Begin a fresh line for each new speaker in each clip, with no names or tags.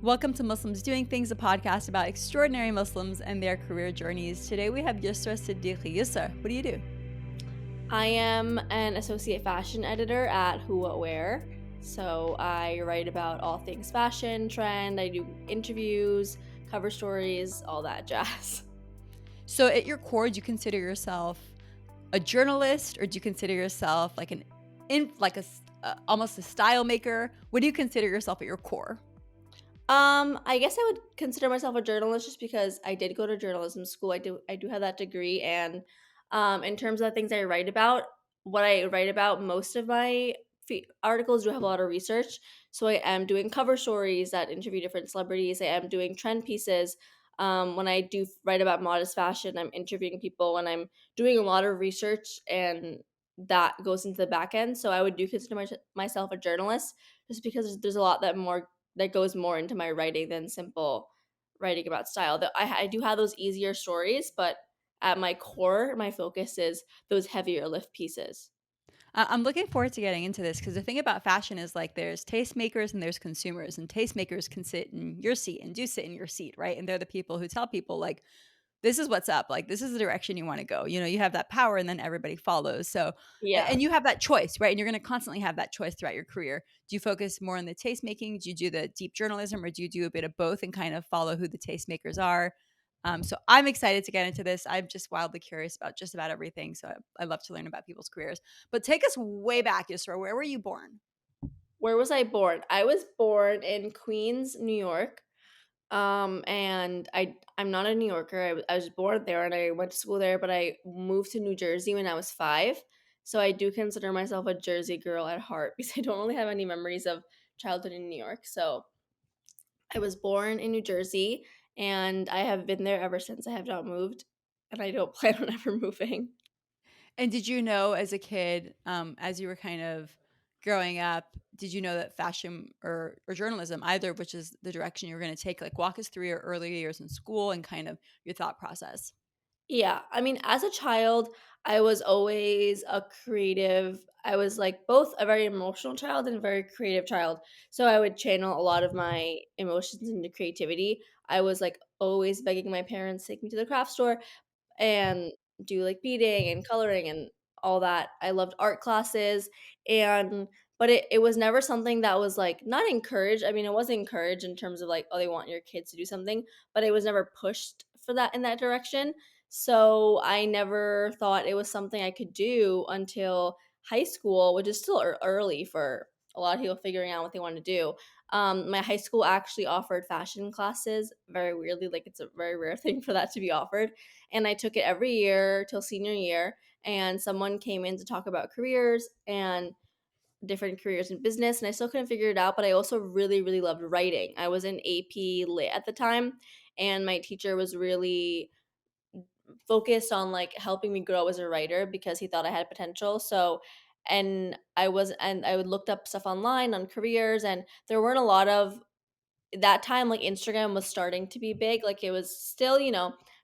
Welcome to Muslims Doing Things, a podcast about extraordinary Muslims and their career journeys. Today we have Yusra Siddiqui. Yusra, what do you do?
I am an associate fashion editor at Who What Wear. So I write about all things fashion, trend, I do interviews, cover stories, all that jazz.
So at your core, do you consider yourself a journalist, or do you consider yourself like almost a style maker? What do you consider yourself at your core?
I guess I would consider myself a journalist just because I did go to journalism school. I do have that degree, and in terms of the things I write about, what I write about, most of my articles do have a lot of research. So I am doing cover stories that interview different celebrities. I am doing trend pieces. When I do write about modest fashion, I'm interviewing people and I'm doing a lot of research, and that goes into the back end. So I would do consider myself a journalist just because there's a lot that goes more into my writing than simple writing about style. That I do have those easier stories, but at my core, my focus is those heavier lift pieces.
I'm looking forward to getting into this because the thing about fashion is like there's tastemakers and there's consumers, and tastemakers can sit in your seat and do sit in your seat, right? And they're the people who tell people like, this is what's up. Like, this is the direction you want to go. You know, you have that power and then everybody follows. So,
Yeah.
and you have that choice, right? And you're going to constantly have that choice throughout your career. Do you focus more on the tastemaking? Do you do the deep journalism, or do you do a bit of both and kind of follow who the tastemakers are? So I'm excited to get into this. I'm just wildly curious about just about everything. So I love to learn about people's careers. But take us way back, Yusra. Where were you born?
Where was I born? I was born in Queens, New York. And I'm not a New Yorker. I was born there and I went to school there, but I moved to New Jersey when I was 5. So I do consider myself a Jersey girl at heart because I don't really have any memories of childhood in New York. So I was born in New Jersey and I have been there ever since. I have not moved and I don't plan on ever moving.
And did you know as a kid, as you were kind of growing up, did you know that fashion or journalism, either of which is the direction you were going to take? Like, walk us through your early years in school and kind of your thought process.
Yeah, I mean, as a child, I was always a creative. I was like both a very emotional child and a very creative child. So I would channel a lot of my emotions into creativity. I was like always begging my parents to take me to the craft store and do like beading and coloring and all that. I loved art classes, and but it was never something that was like not encouraged. I mean, it was encouraged in terms of like, oh, they want your kids to do something, but it was never pushed for that in that direction. So I never thought it was something I could do until high school, which is still early for a lot of people figuring out what they want to do. My high school actually offered fashion classes very weirdly, like it's a very rare thing for that to be offered, and I took it every year till senior year. And someone came in to talk about careers and different careers in business, and I still couldn't figure it out. But I also really, really loved writing. I was in AP Lit at the time, and my teacher was really focused on like helping me grow as a writer because he thought I had potential. So, and I would looked up stuff online on careers, and there weren't a lot of that time. Like Instagram was starting to be big. Like it was still,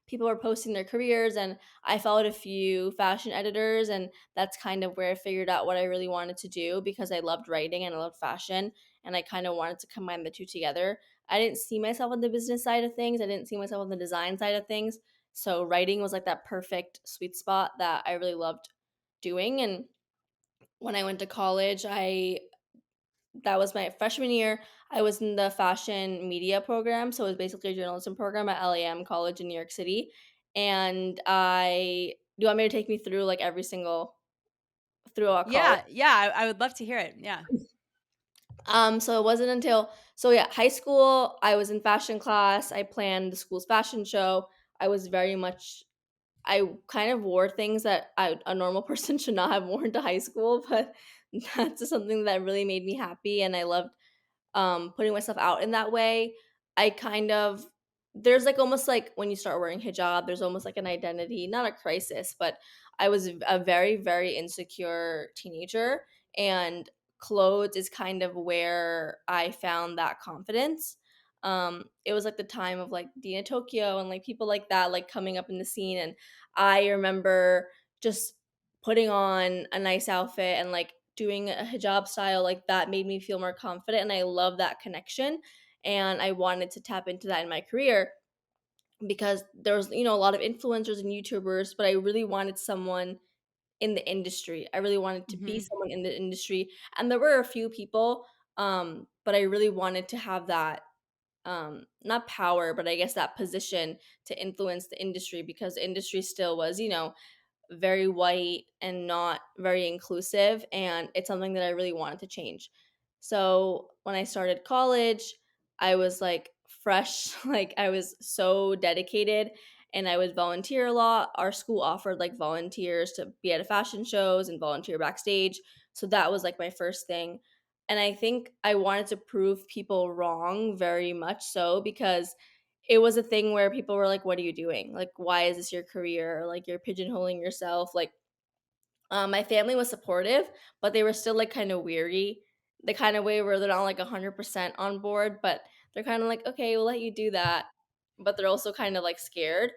people were posting their careers, and I followed a few fashion editors, and that's kind of where I figured out what I really wanted to do because I loved writing and I loved fashion, and I kind of wanted to combine the two together. I didn't see myself on the business side of things. I didn't see myself on the design side of things. So writing was like that perfect sweet spot that I really loved doing. And when I went to college, I that was my freshman year. I was in the fashion media program, so it was basically a journalism program at LAM College in New York City. And I do you want me to take me through like every single throughout college?
Yeah, I would love to hear it. Yeah.
So it wasn't until high school, I was in fashion class. I planned the school's fashion show. I was very much I kind of wore things that a normal person should not have worn to high school, but that's just something that really made me happy, and I loved putting myself out in that way. I kind of there's like almost like when you start wearing hijab, there's almost like an identity, not a crisis, but I was a very, very insecure teenager, and clothes is kind of where I found that confidence. It was like the time of like Dina Tokyo and like people like that, like coming up in the scene. And I remember just putting on a nice outfit and like doing a hijab style like that made me feel more confident, and I love that connection. and I wanted to tap into that in my career because there was, a lot of influencers and YouTubers, but I really wanted someone in the industry. I really wanted to be
Mhm.
someone in the industry, and there were a few people, but I really wanted to have that, not power, but I guess that position to influence the industry because the industry still was, very white and not very inclusive, and it's something that I really wanted to change. So when I started college, I was like fresh, like I was so dedicated and I would volunteer a lot. Our school offered like volunteers to be at fashion shows and volunteer backstage. So that was like my first thing. And I think I wanted to prove people wrong very much so because it was a thing where people were like, "What are you doing? Like, why is this your career? Or, like, you're pigeonholing yourself." Like, my family was supportive, but they were still like kind of weary, the kind of way where they're not like 100% on board, but they're kind of like, "Okay, we'll let you do that," but they're also kind of like scared.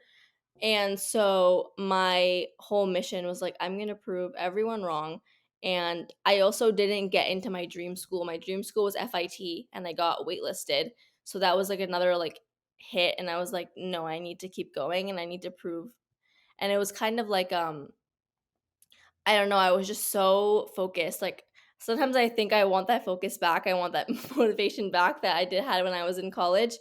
And so my whole mission was like, I'm going to prove everyone wrong. And I also didn't get into my dream school. My dream school was FIT and I got waitlisted. So that was like another like hit and I was like, no, I need to keep going and I need to prove. And it was kind of like I don't know, I was just so focused. Like sometimes I think I want that focus back. I want that motivation back that I did had when I was in college.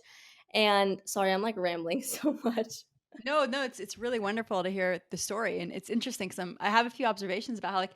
And sorry, I'm like rambling so much.
No, no, it's really wonderful to hear the story, and it's interesting because I have a few observations about how like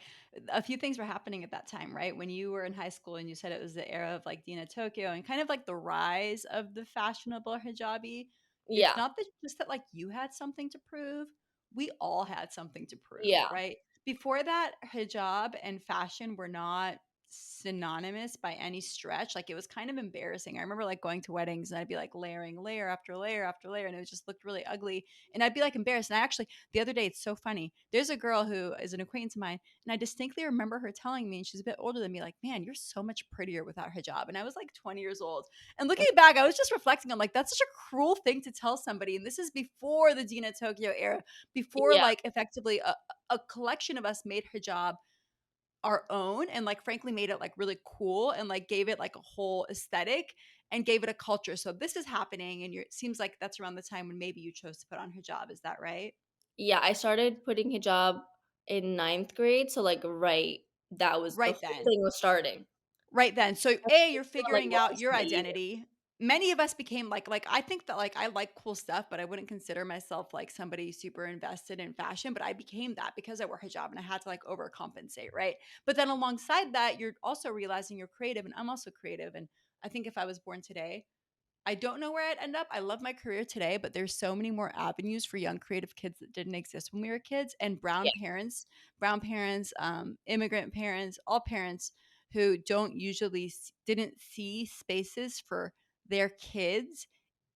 a few things were happening at that time, right? When you were in high school, and you said it was the era of like Dina Tokyo and kind of like the rise of the fashionable hijabi. It's
Yeah.
not that just that like you had something to prove; we all had something to prove,
Yeah.
right? Before that, hijab and fashion were not synonymous by any stretch. Like it was kind of embarrassing. I remember like going to weddings and I'd be like layering layer after layer after layer, and it just looked really ugly and I'd be like embarrassed. And I actually, the other day, it's so funny. There's a girl who is an acquaintance of mine, and I distinctly remember her telling me, and she's a bit older than me, like, man, you're so much prettier without hijab. And I was like 20 years old. And looking back, I was just reflecting on like, that's such a cruel thing to tell somebody. And this is before the Dina Tokyo era, before
Yeah.
like effectively a collection of us made hijab our own and like frankly made it like really cool and like gave it like a whole aesthetic and gave it a culture. So this is happening and it seems like that's around the time when maybe you chose to put on hijab. Is that right?
Yeah, I started putting hijab in ninth grade, so, like, right, that was the
Right
whole
then.
thing was starting.
Right then. So
I
A,
think
you're
someone, like,
figuring out
launched
your
it even.
identity. Many of us became like I think that like I like cool stuff, but I wouldn't consider myself like somebody super invested in fashion. But I became that because I wore hijab and I had to like overcompensate, right? But then alongside that, you're also realizing you're creative, and I'm also creative. And I think if I was born today, I don't know where I'd end up. I love my career today, but there's so many more avenues for young creative kids that didn't exist when we were kids. And
Yeah,
brown parents, immigrant parents, all parents who don't usually didn't see spaces for their kids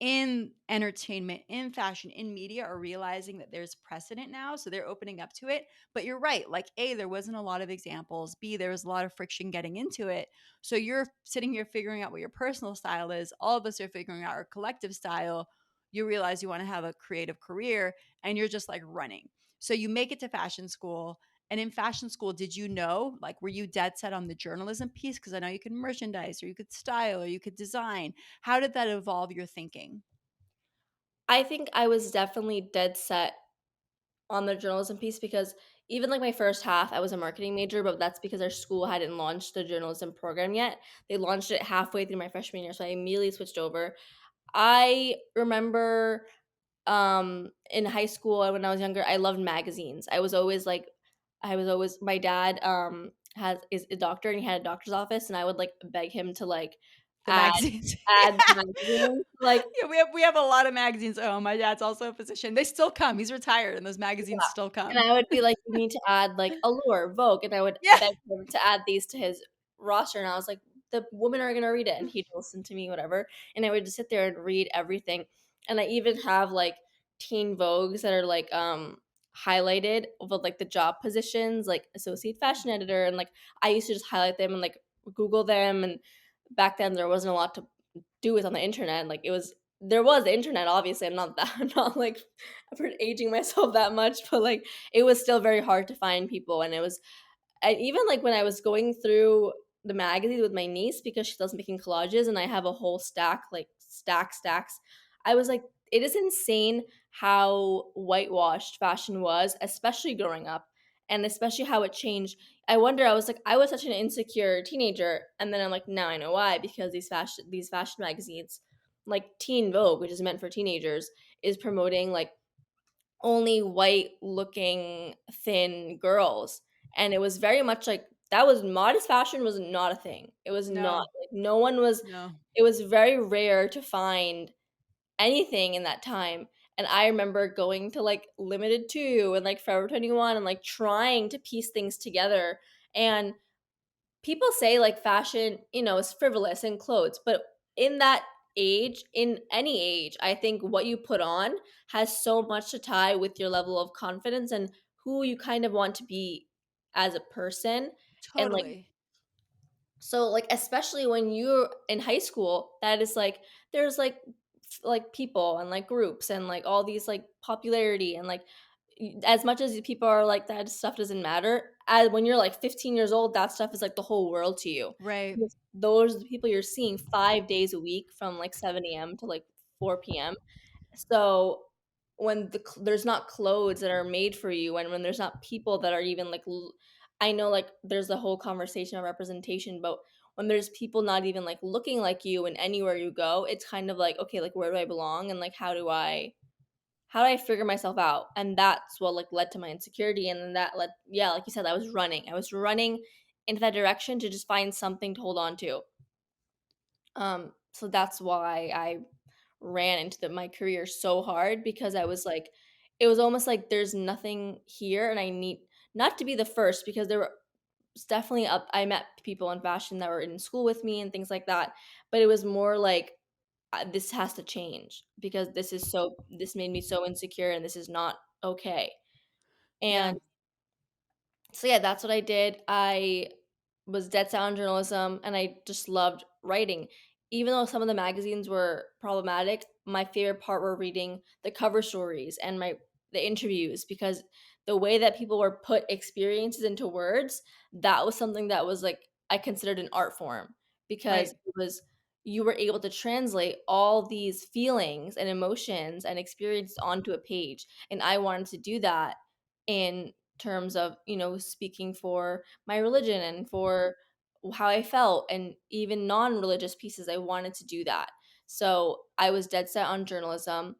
in entertainment, in fashion, in media are realizing that there's precedent now. So they're opening up to it. But you're right. Like, A, there wasn't a lot of examples. B, there was a lot of friction getting into it. So you're sitting here figuring out what your personal style is. All of us are figuring out our collective style. You realize you want to have a creative career and you're just like running. So you make it to fashion school. And in fashion school, did you know, like, were you dead set on the journalism piece? Because I know you could merchandise or you could style or you could design. How did that evolve your thinking?
I think I was definitely dead set on the journalism piece because even, like, my first half, I was a marketing major, but that's because our school hadn't launched the journalism program yet. They launched it halfway through my freshman year, so I immediately switched over. I remember in high school and when I was younger, I loved magazines. I was always my dad has is a doctor and he had a doctor's office and I would like beg him to like
The
add
magazines.
add
Yeah.
magazines. Like
Yeah, we have a lot of magazines. Oh, my dad's also a physician. They still come. He's retired and those magazines still
and
come.
I would be like, "You need to add, like, Allure, Vogue," and I would
Yeah.
beg him to add these to his roster, and I was like, "The women are gonna read it," and he'd listen to me, whatever, and I would just sit there and read everything, and I even have, like, teen Vogues that are, like, highlighted with, like, the job positions, like, associate fashion editor, and, like, I used to just highlight them and, like, Google them, and back then, there wasn't a lot to do with on the internet, like, there was the internet, obviously, I'm not that I'm not, like, aging myself that much, but, like, it was still very hard to find people, and it was and even, like, when I was going through the magazine with my niece because she loves making collages, and I have a whole stack, like stacks. I was like, it is insane how whitewashed fashion was, especially growing up, and especially how it changed. I was like, I was such an insecure teenager, and then I'm like, now I know why, because these fashion magazines, like Teen Vogue, which is meant for teenagers, is promoting like only white looking thin girls. And it was very much like that was modest fashion was not a thing. It was not
No,
like no one was
no.
it was very rare to find anything in that time. And I remember going to like Limited 2 and like Forever 21 and like trying to piece things together. And people say like fashion, is frivolous in clothes, but in that age, in any age, I think what you put on has so much to tie with your level of confidence and who you kind of want to be as a person. And like
Totally.
so like especially when you're in high school, that is like there's like people and like groups and like all these like popularity and like as much as people are like that stuff doesn't matter. As when you're like 15 years old, that stuff is like the whole world to you.
Right.
Because those are the people you're seeing 5 days a week from like 7 a.m. to like 4 p.m. So when there's not clothes that are made for you, and when there's not people that are even like, I know like there's a whole conversation of representation, but when there's people not even like looking like you and anywhere you go, it's kind of like, okay, like where do I belong, and like how do I figure myself out? And that's what like led to my insecurity, and then that led, yeah, like you said, I was running into that direction to just find something to hold on to. So that's why I ran into my career so hard, because I was like, it was almost like there's nothing here, and I need not to be the first, because there was definitely up. I met people in fashion that were in school with me and things like that, but it was more like this has to change because this made me so insecure, and this is not okay.
Yeah.
And so yeah, that's what I did. I was dead set on journalism, and I just loved writing. Even though some of the magazines were problematic, my favorite part were reading the cover stories and the interviews, because the way that people were put experiences into words, that was something that was like I considered an art form, because
Right.
it was you were able to translate all these feelings and emotions and experiences onto a page. And I wanted to do that in terms of, speaking for my religion and for how I felt, and even non-religious pieces I wanted to do that. So I was dead set on journalism.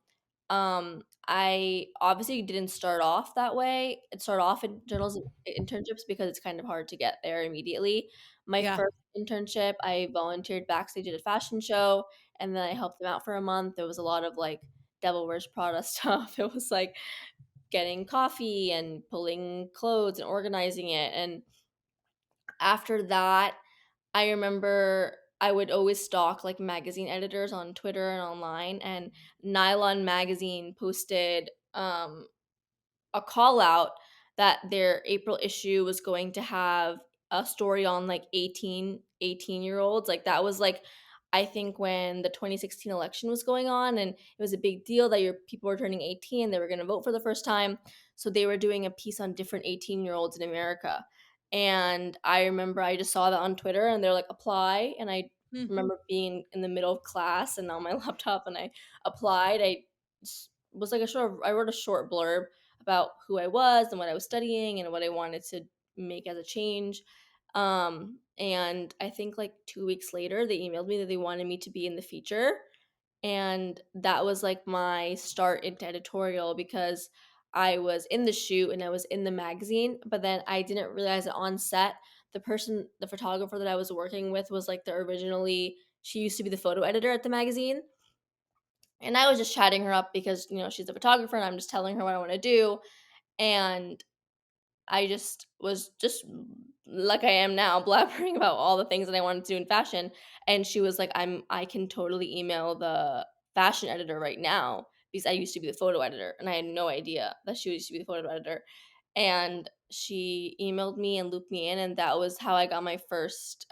I obviously didn't start off that way. It started off in journalism internships because it's kind of hard to get there immediately. My
Yeah.
first internship, I volunteered backstage at a fashion show, and then I helped them out for a month. There was a lot of like Devil Wears Prada stuff. It was like getting coffee and pulling clothes and organizing it. And after that, I remember I would always stalk like magazine editors on Twitter and online, and Nylon magazine posted a call out that their April issue was going to have a story on like 18 year olds. Like that was like I think when the 2016 election was going on, and it was a big deal that your people were turning 18, they were going to vote for the first time. So they were doing a piece on different 18-year-olds in America. And I remember I just saw that on Twitter, and they're like apply, and I
Hmm.
remember being in the middle of class and on my laptop, and I applied. Was like I wrote a short blurb about who I was and what I was studying and what I wanted to make as a change. And I think like 2 weeks later, they emailed me that they wanted me to be in the feature. And that was like my start into editorial, because I was in the shoot and I was in the magazine, but then I didn't realize that on set, the photographer that I was working with was like she used to be the photo editor at the magazine. And I was just chatting her up because, she's a photographer, and I'm just telling her what I want to do. And I just was just like I am now, blabbering about all the things that I wanted to do in fashion. And she was like, I can totally email the fashion editor right now, because I used to be the photo editor, and I had no idea that she used to be the photo editor. And she emailed me and looped me in, and that was how I got my first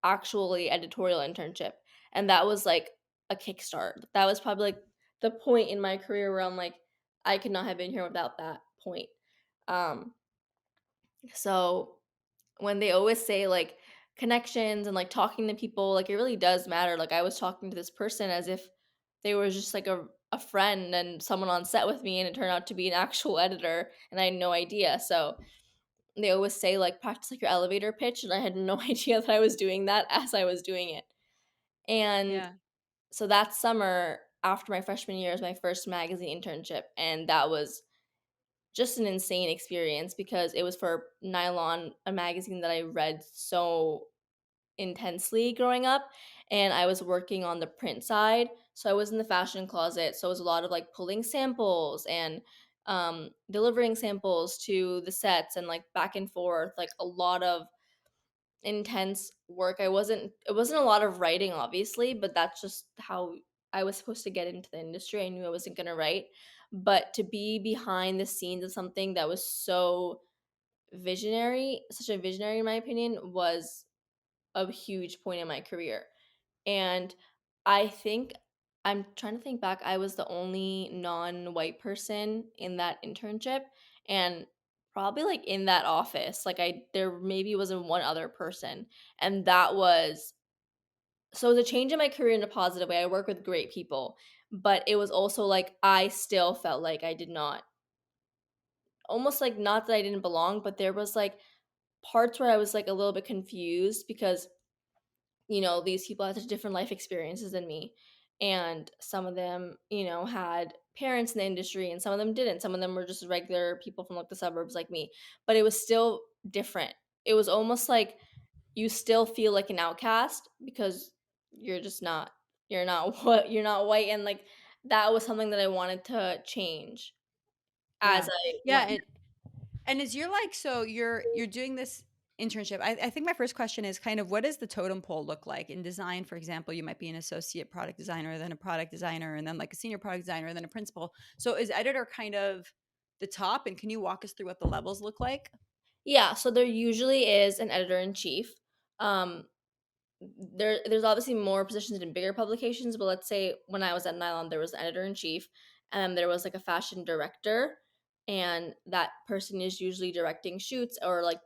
actually editorial internship. And that was like a kickstart. That was probably like the point in my career where I'm like, I could not have been here without that point. Um, so when they always say like connections and like talking to people, like it really does matter. Like I was talking to this person as if they were just like a friend and someone on set with me, and it turned out to be an actual editor and I had no idea. So they always say like practice like your elevator pitch, and I had no idea that I was doing that as I was doing it. And
Yeah.
so that summer after my freshman year was my first magazine internship, and that was just an insane experience because it was for Nylon, a magazine that I read so intensely growing up, and I was working on the print side. So I was in the fashion closet, so it was a lot of like pulling samples and delivering samples to the sets and like back and forth, like a lot of intense work. It wasn't a lot of writing obviously, but that's just how I was supposed to get into the industry. I knew I wasn't going to write, but to be behind the scenes of something that was so visionary, such a visionary in my opinion, was a huge point in my career. And I think I'm trying to think back, I was the only non-white person in that internship and probably like in that office. Like I there maybe wasn't one other person. And that was so it was a change in my career in a positive way. I work with great people, but it was also like I still felt like I did not, almost like not that I didn't belong, but there was like parts where I was like a little bit confused because these people had such different life experiences than me. And some of them, had parents in the industry and some of them didn't. Some of them were just regular people from like the suburbs like me. But it was still different. It was almost like you still feel like an outcast because you're just not you're not what you're not white, and like that was something that I wanted to change as
Yeah.
I
Yeah,
went.
and as you're like, so you're doing this internship. I think my first question is kind of what does the totem pole look like in design? For example, you might be an associate product designer, then a product designer, and then like a senior product designer, and then a principal. So is editor kind of the top? And can you walk us through what the levels look like?
Yeah, so there usually is an editor in chief. Um, there's obviously more positions in bigger publications, but let's say when I was at Nylon, there was an editor in chief, and there was like a fashion director, and that person is usually directing shoots or like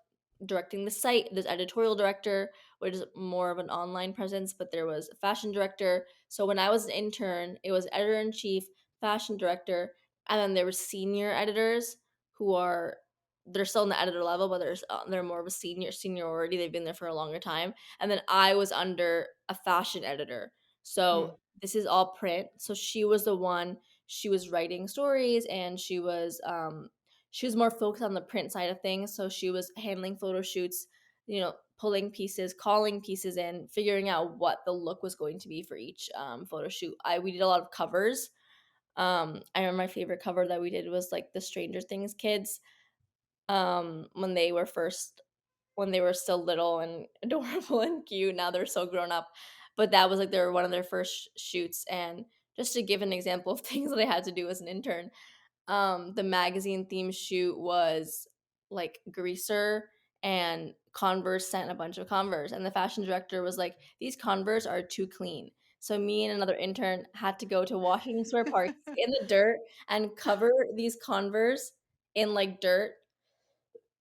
directing the site. There's editorial director, which is more of an online presence, but there was a fashion director. So when I was an intern, it was editor in chief, fashion director, and then there were senior editors who are they're still in the editor level, but they're more of a seniority. They've been there for a longer time, and then I was under a fashion editor.
Hmm.
So this is all print. So she was writing stories, and she was more focused on the print side of things. So she was handling photo shoots, pulling pieces, calling pieces in, figuring out what the look was going to be for each photo shoot. We did a lot of covers. I remember my favorite cover that we did was like the Stranger Things kids, when they were first when they were still little and adorable and cute. Now they're so grown up. But that was like their one of their first shoots. And just to give an example of things that I had to do as an intern, the magazine theme shoot was like Greaser and Converse sent a bunch of Converse. And the fashion director was like, these Converse are too clean. So me and another intern had to go to Washington Square Park in the dirt and cover these Converse in like dirt.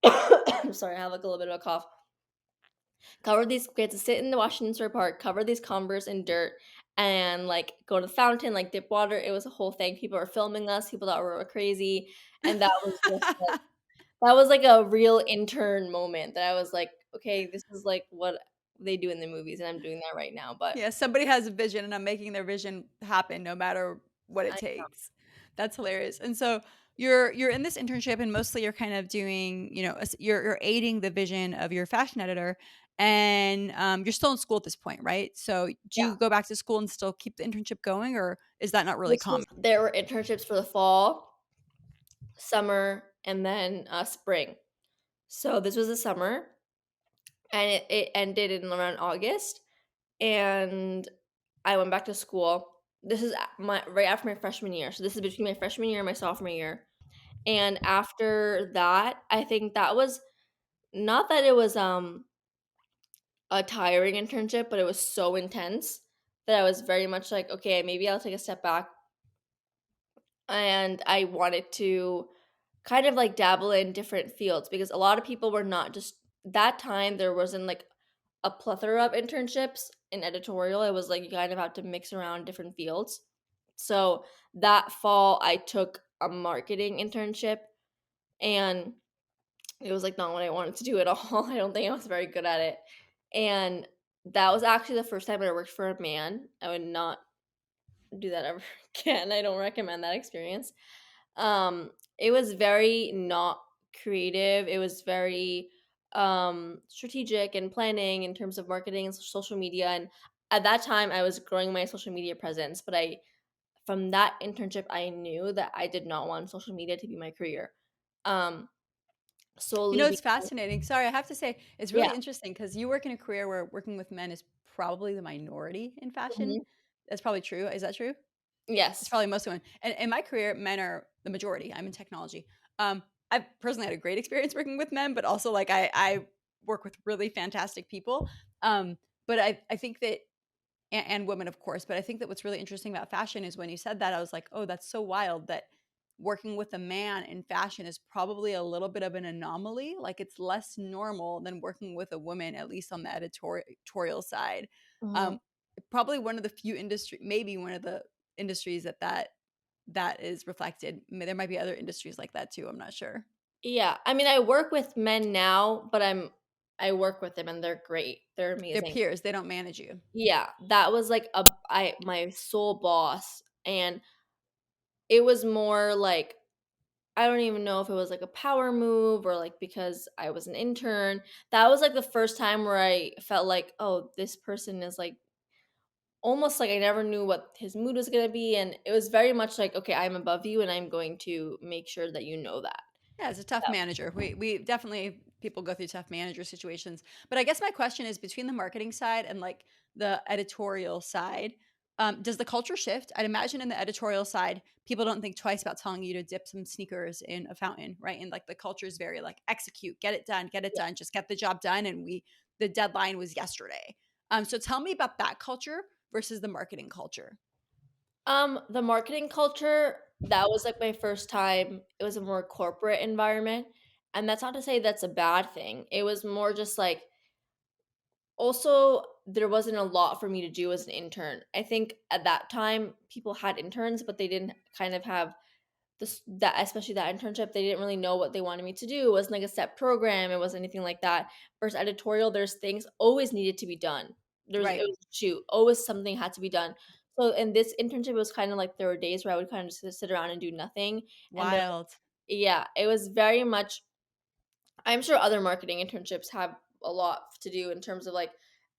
I'm sorry, I have like a little bit of a cough. We had to sit in the Washington Square Park, cover these Converse in dirt, and like go to the fountain, like dip water. It was a whole thing. People were filming us. People thought we were crazy, and that was like a real intern moment. That I was like, okay, this is like what they do in the movies, and I'm doing that right now. But
Yeah, somebody has a vision and I'm making their vision happen no matter what it
I,
takes. That's hilarious. And so you're in this internship and mostly you're kind of doing, you're aiding the vision of your fashion editor and you're still in school at this point, right? So do
yeah,
you go back to school and still keep the internship going or is that not really common?
there were internships for the fall, summer, and then spring. So this was the summer, and it ended in around August, and I went back to school. This is my right after my freshman year. So this is between my freshman year and my sophomore year. And after that, I think that was not that it was a tiring internship, but it was so intense that I was very much like, okay, maybe I'll take a step back. And I wanted to kind of like dabble in different fields because a lot of people were not just that time there wasn't like a plethora of internships in editorial. It was like you kind of have to mix around different fields. So that fall, I took a marketing internship, and it was like not what I wanted to do at all. I don't think I was very good at it. And that was actually the first time I worked for a man. I would not do that ever again. I don't recommend that experience. It was very not creative. It was very strategic and planning in terms of marketing and social media. And at that time I was growing my social media presence, but I from that internship I knew that I did not want social media to be my career. Um
You
solely
know, it's
because
fascinating. Sorry, I have to say it's
yeah.
really interesting because you work in a career where working with men is probably the minority in fashion.
Mhm.
That's probably true. Is that true? It's
Yes.
probably most women. And in my career, men are the majority. I'm in technology. I've personally had a great experience working with men, but also like I work with really fantastic people. But I think that and women, of course. But I think that what's really interesting about fashion is when you said that, I was like, oh, that's so wild that working with a man in fashion is probably a little bit of an anomaly. Like it's less normal than working with a woman, at least on the editorial side.
Mhm.
Um, Probably one of the few industry, maybe one of the industries that is reflected. There might be other industries like that too. I'm not sure.
Yeah, I mean, I work with men now, but I work with them and they're great. They're
They're
amazing.
peers. They don't manage you.
Yeah, that was like a I my sole boss, and it was more like I don't even know if it was like a power move or like because I was an intern. That was like the first time where I felt like, oh, this person is like almost like I never knew what his mood was going to be, and it was very much like, okay, I'm above you and I'm going to make sure that you know that.
Yeah, as a tough
Yeah.
manager. We definitely people go through tough manager situations. But I guess my question is between the marketing side and like the editorial side, does the culture shift? I'd imagine in the editorial side, people don't think twice about telling you to dip some sneakers in a fountain, right? And like the culture is very like execute, get it done, just get the job done. And the deadline was yesterday. So tell me about that culture versus the marketing culture.
The marketing culture, that was like my first time. It was a more corporate environment. And that's not to say that's a bad thing. It was more just like also there wasn't a lot for me to do as an intern. I think at that time people had interns, but they didn't kind of have this that especially that internship, they didn't really know what they wanted me to do. It wasn't like a set program, it wasn't anything like that. Versus editorial, there's things always needed to be done. It
Right.
was a shoot, always something had to be done. So in this internship, it was kind of like there were days where I would kind of just sit around and do nothing. And then
Wild.
yeah, it was very much I'm sure other marketing internships have a lot to do in terms of like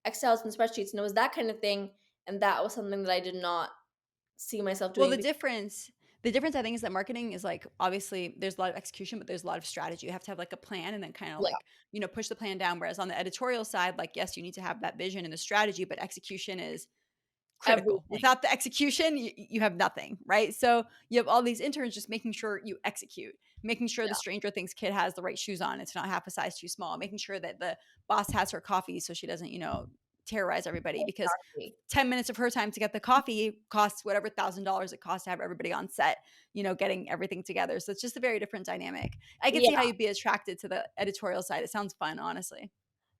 Excels and spreadsheets, and it was that kind of thing. And that was something that I did not see myself
Well,
doing.
the difference I think is that marketing is like obviously there's a lot of execution, but there's a lot of strategy. You have to have like a plan and then kind of
Yeah,
like, push the plan down. Whereas on the editorial side, like, yes, you need to have that vision and the strategy, but execution is critical.
everything.
Without the execution, you have nothing, right? So you have all these interns just making sure you execute, making sure the
Yeah,
Stranger Things kid has the right shoes on. It's not half a size too small, making sure that the boss has her coffee so she doesn't, terrorize everybody because
exactly.
10 minutes of her time to get the coffee costs whatever $1,000 it costs to have everybody on set, getting everything together. So it's just a very different dynamic. I can see how
Yeah.
you'd be attracted to the editorial side. It sounds fun, honestly.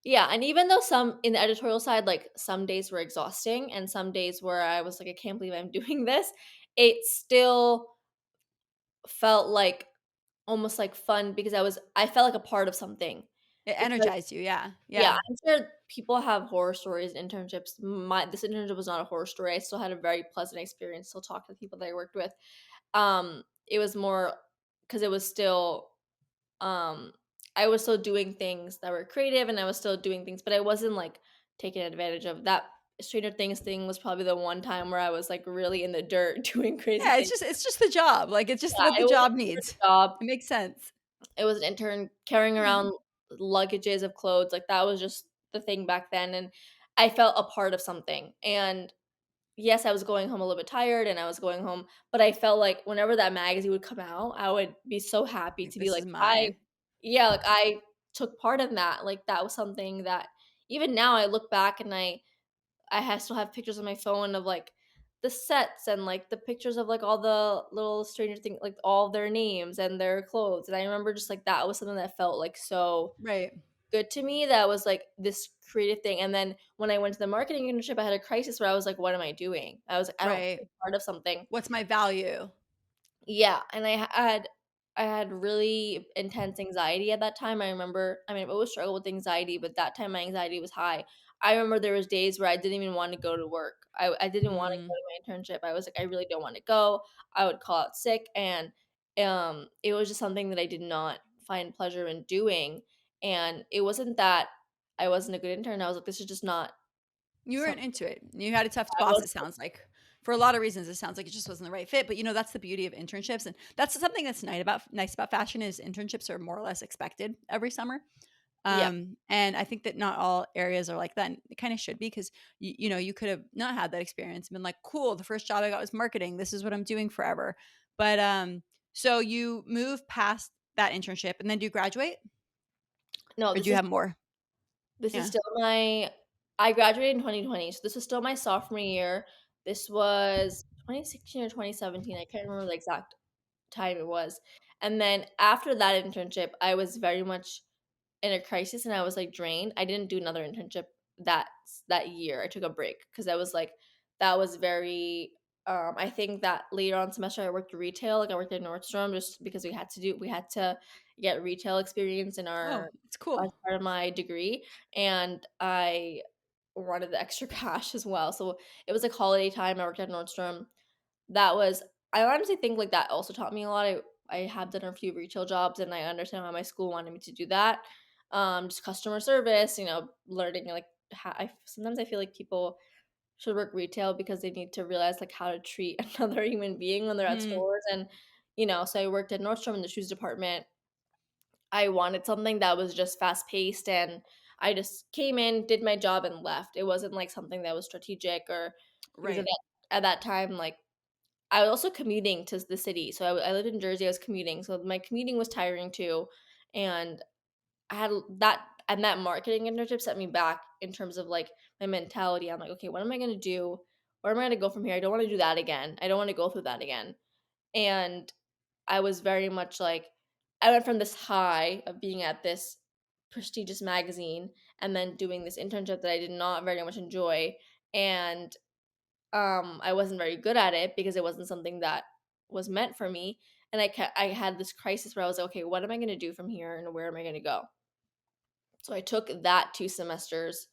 Yeah, and even though some in the editorial side, like, some days were exhausting and some days where I was like, "I can't believe I'm doing this," it still felt like almost, like, fun because I felt like a part of something.
It
Because
energized you. Yeah.
yeah,
Yeah.
I'm sure people have horror stories in internships. This internship was not a horror story. I still had a very pleasant experience, still talked to the people that I worked with. It was more because it was still um I was still doing things that were creative and I was still doing things, but I wasn't like taking advantage of that. Stranger Things thing was probably the one time where I was like really in the dirt doing crazy
Yeah,
things.
it's just the job. Like, it's just what
Yeah,
the
it was
job
an
needs.
intern job.
It makes sense.
It was an intern carrying
Yeah.
around luggages of clothes. Like that was just the thing back then, and I felt a part of something. And yes, I was going home a little bit tired and I was going home, but I felt like whenever that magazine would come out, I would be so happy
Like,
to be
this
like,
is mine.
I took part in that. Like that was something that even now I look back and still have pictures on my phone of like the sets and like the pictures of like all the little Stranger Things, like all their names and their clothes. And I remember just like that was something that felt like so
Right.
good to me that was, like, this creative thing, and then when I went to the marketing internship, I had a crisis where I was like, "What am I doing?" I was like, "I don't feel
Right.
part of something."
What's my value?
Yeah, and I had really intense anxiety at that time. I remember, I mean, I've always struggled with anxiety, but that time my anxiety was high. I remember there was days where I didn't even want to go to work. I didn't want to go
Mm.
to my internship. I was like, I really don't want to go. I would call out sick, and it was just something that I did not find pleasure in doing. And it wasn't that I wasn't a good intern. I was like, this is just not
You weren't
something
into it. You had a tough
I
boss,
was.
it sounds like. For a lot of reasons, it sounds like it just wasn't the right fit. But that's the beauty of internships, and that's something that's nice about fashion is internships are more or less expected every summer.
Yeah.
And I think that not all areas are like that. And it kind of should be because you could have not had that experience and been like, cool, the first job I got was marketing. This is what I'm doing forever. But so you move past that internship and then do you graduate
No,
or do you have more?
this is
Yeah.
still my I graduated in 2020, so this was still my sophomore year. This was 2016 or 2017, I can't remember the exact time it was. And then after that internship, I was very much in a crisis and I was like drained. I didn't do another internship that that year. I took a break because I was like that was very I think that later on semester I worked retail, like I worked at Nordstrom just because we had to get retail experience in
Oh,
our
it's
as
cool.
part of my degree, and I wanted the extra cash as well. So it was like holiday time. I worked at Nordstrom. That was I honestly think like that also taught me a lot. I have done a few retail jobs and I understand why my school wanted me to do that. Just customer service, learning like sometimes I feel like people should work retail because they need to realize like how to treat another human being when they're at
Mm,
stores. And so I worked at Nordstrom in the shoes department. I wanted something that was just fast paced, and I just came in, did my job and left. It wasn't like something that was strategic or because
right.
at that time, like I was also commuting to the city. So I lived in Jersey. I was commuting. So my commuting was tiring too. And I had that, and that marketing internship set me back in terms of like my mentality. I'm like, okay, what am I going to do? Where am I going to go from here? I don't want to do that again. I don't want to go through that again. And I was very much like, I went from this high of being at this prestigious magazine and then doing this internship that I did not very much enjoy. And I wasn't very good at it because it wasn't something that was meant for me, and I had this crisis where I was like, "Okay, what am I gonna do from here, and where am I gonna go?" So I took that 2 semesters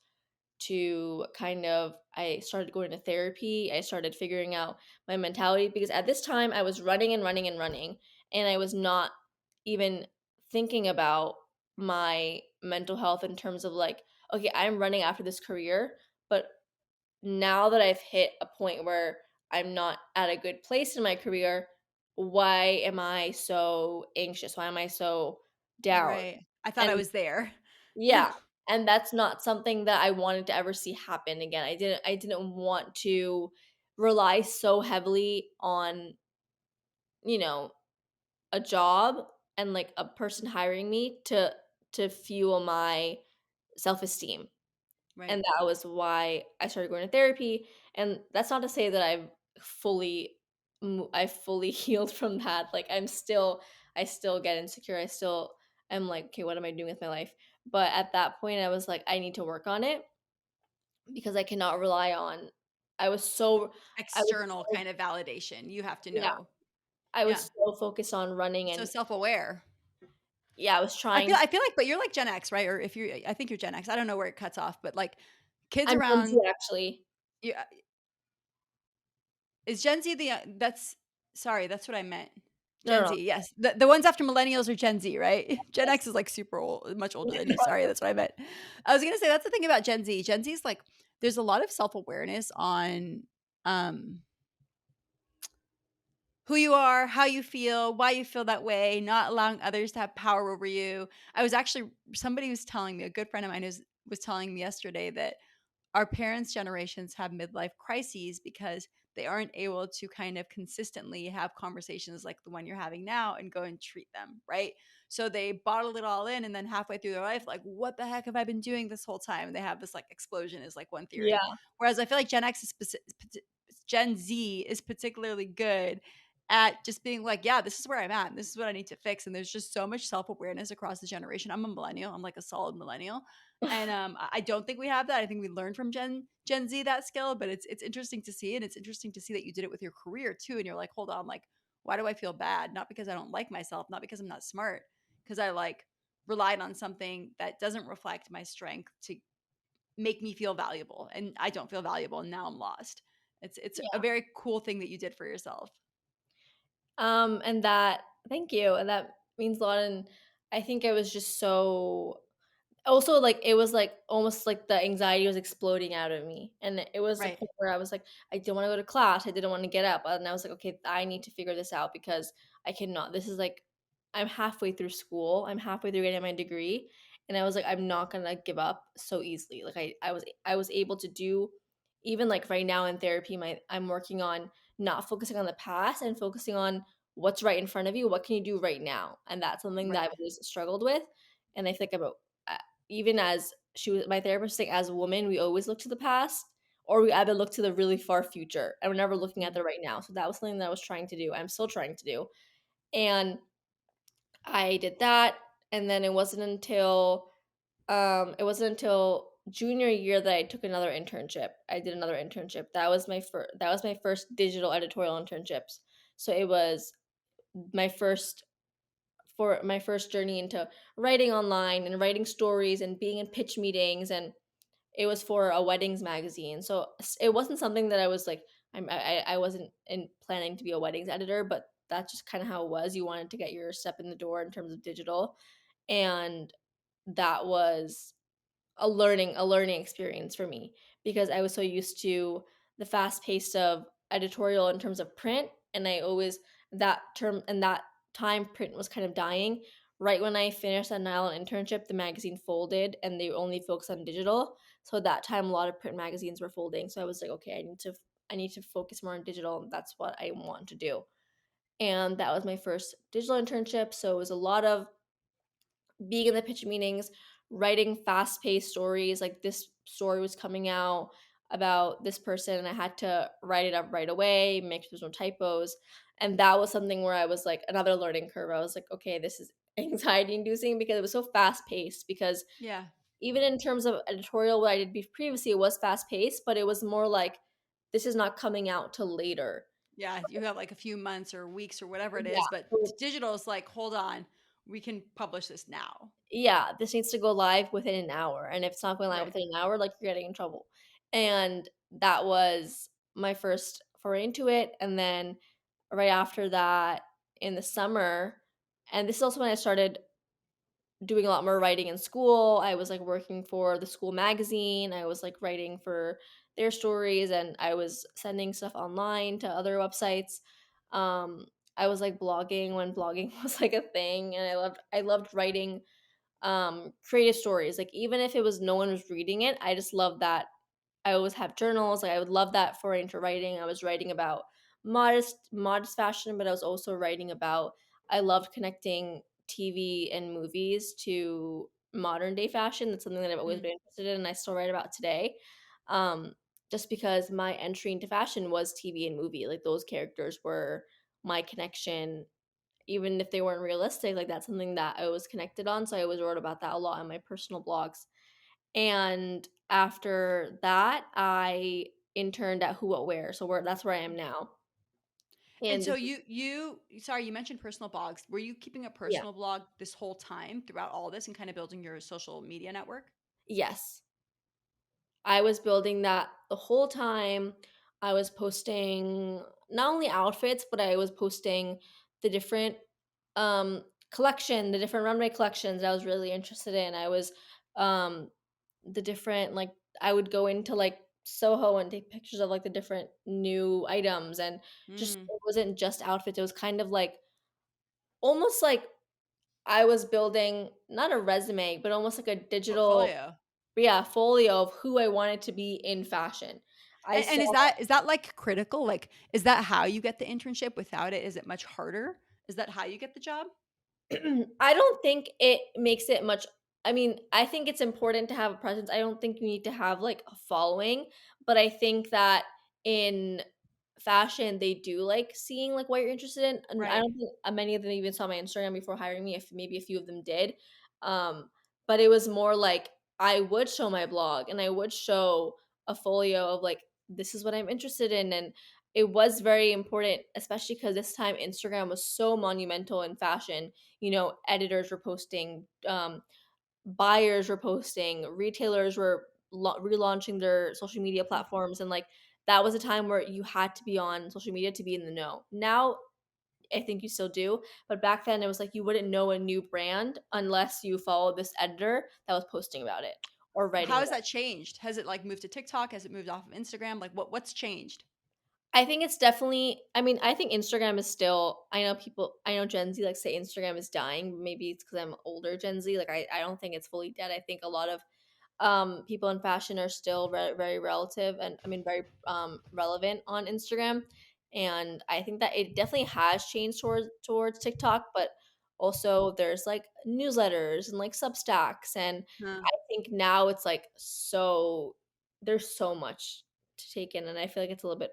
to kind of I started going to therapy, I started figuring out my mentality because at this time, I was running and running and running, and I was not even thinking about my mental health in terms of, like, "Okay, I'm running after this career, but now that I've hit a point where I'm not at a good place in my career, why am I so anxious? Why am I so down?"
Right. I thought I
And
was there.
yeah, and that's not something that I wanted to ever see happen again. I didn't want to rely so heavily on, you know, a job and like a person hiring me to fuel my self-esteem.
Right.
And that was why I started going to therapy, and that's not to say that I fully healed from that. Like I still get insecure. I still am like, "Okay, what am I doing with my life?" But at that point, I was like, "I need to work on it because I cannot rely on." I was so I was
External
so
kind of validation. You have to
yeah,
know.
I
Yeah.
was so focused on running
So
and
self-aware.
yeah, I was
I feel
trying
I feel like but you're like Gen X, right? Or if you're I think you're Gen X. I don't know where it cuts off, but like kids
I'm Gen Z
around
actually.
yeah, is Gen Z that's sorry, that's what I meant.
No,
Gen
no,
Z, yes. The ones after millennials are Gen Z, right? Gen
yes.
X is like super old, much older than you. Sorry, that's what I meant. I was gonna say that's the thing about Gen Z. Gen Z is like there's a lot of self-awareness on um who you are, how you feel, why you feel that way, not allowing others to have power over you. I was actually somebody was telling me, a good friend of mine was telling me yesterday that our parents' generations have midlife crises because they aren't able to kind of consistently have conversations like the one you're having now and go and treat them, right? So they bottle it all in and then halfway through their life, like, what the heck have I been doing this whole time? And they have this like explosion is like one theory.
Yeah.
Whereas I feel like Gen Z is particularly good at just being like, "Yeah, this is where I'm at, and this is what I need to fix," and there's just so much self-awareness across the generation. I'm a millennial, I'm like a solid millennial, and, I don't think we have that. I think we learned from Gen Z that skill, but it's interesting to see, and it's interesting to see that you did it with your career too, and you're like, "Hold on, like, why do I feel bad? Not because I don't like myself, not because I'm not smart, because I, like, relied on something that doesn't reflect my strength to make me feel valuable, and I don't feel valuable, and now I'm lost." It's a
Yeah.
very cool thing that you did for yourself.
And that thank you, and that means a lot, and I think I was just so also, like, it was, like, almost like the anxiety was exploding out of me, and it was the
Right.
point where I was like, I didn't wanna go to class, I didn't wanna get up, and I was like, "Okay, I need to figure this out because I cannot this is, like I'm halfway through school, I'm halfway through getting my degree," and I was like, "I'm not gonna give up so easily." Like, I was able to do even, like, right now in therapy, I'm working on not focusing on the past and focusing on what's right in front of you, what can you do right now? And that's something that I've
Right.
always struggled with, and I think about uh, even as she was my therapist was like, as a woman, we always look to the past or we either look to the really far future and we're never looking at
Mhm.
the right now. So that was something that I was trying to do. I'm still trying to do. And I did that. And then it wasn't until junior year that I took another internship. I did another internship. That was my first digital editorial internships. So it was my first for my first journey into writing online and writing stories and being in pitch meetings, and it was for a weddings magazine. So it wasn't something that I was like I wasn't in planning to be a weddings editor, but that's just kind of how it was. You wanted to get your step in the door in terms of digital, and that was a learning experience for me because I was so used to the fast pace of editorial in terms of print, and I always that term and that time print was kind of dying. Right when I finished that Nylon internship, the magazine folded and they only focused on digital. So at that time, a lot of print magazines were folding. So I was like, okay, I need to focus more on digital. And that's what I want to do. And that was my first digital internship. So it was a lot of being in the pitch meetings, writing fast-paced stories, like this story was coming out about this person and I had to write it up right away, make sure there's no typos. And that was something where I was like another learning curve. I was like, okay, this is anxiety inducing because it was so fast paced. Because
Yeah.
even in terms of editorial, what I did previously, it was fast paced, but it was more like this is not coming out till later.
Yeah, you have, like, a few months or weeks or whatever it
Yeah.
is, but digital is like, "Hold on, we can publish this now."
Yeah, this needs to go live within an hour, and if it's not going live
Right.
within an hour, like, you're getting in trouble. And that was my first foray into it, and then right after that, in the summer and this is also when I started doing a lot more writing in school. I was, like, working for the school magazine, I was, like, writing for their stories, and I was sending stuff online to other websites. I was, like, blogging when blogging was, like, a thing, and I loved writing creative stories. Like even if it was no one was reading it, I just love that I always have journals. Like I would love that foray into writing. I was writing about modest fashion, but I was also writing about I loved connecting TV and movies to modern day fashion. That's something that I've always
Mm.
been interested in and I still write about today. Um, just because my entry into fashion was TV and movie. Like those characters were my connection even if they weren't realistic, like, that's something that I was connected on, so I always wrote about that a lot on my personal blogs. And after that, I interned at Who What Wear, so that's where I am now.
And
And
so
this is
you sorry, you mentioned personal blogs. Were you keeping a
yeah.
personal blog this whole time throughout all this and kinda building your social media network?
Yes. I was building that the whole time. I was posting not only outfits, but I was posting the different the different runway collections I was really interested in. I was um the different like I would go into like Soho and take pictures of like the different new items and just
Mm,
it wasn't just outfits. It was kind of like almost like I was building not a resume, but almost like a digital
portfolio.
yeah, folio of who I wanted to be in fashion. I
And
saw
is that, like, critical? Like, is that how you get the internship? Without it, is it much harder? Is that how you get the job?
I don't think it makes it much I mean, I think it's important to have a presence. I don't think you need to have like a following, but I think that in fashion, they do like seeing like what you're interested in. And I
Right.
don't think many of them even saw my Instagram before hiring me. If maybe a few of them did, um, but it was more like I would show my blog and I would show a folio of like this is what I'm interested in, and it was very important, especially because this time Instagram was so monumental in fashion. You know, editors were posting, buyers were posting, retailers were relaunching their social media
Mm.
platforms, and like that was a time where you had to be on social media to be in the know. Now, I think you still do, but back then it was like you wouldn't know a new brand unless you followed this editor that was posting about it or writing
How has
about
that changed? Has it, like, moved to TikTok? Has it moved off of Instagram? Like, what's changed?
I think it's definitely, I mean, I think Instagram is still, I know Gen Z like say Instagram is dying. Maybe it's because I'm older Gen Z. Like I don't think it's fully dead. I think a lot of people in fashion are still very relative, and I mean very relevant on Instagram. And I think that it definitely has changed towards TikTok, but also there's like newsletters and like Substacks, and
Huh.
I think now it's like so there's so much to take in, and I feel like it's a little bit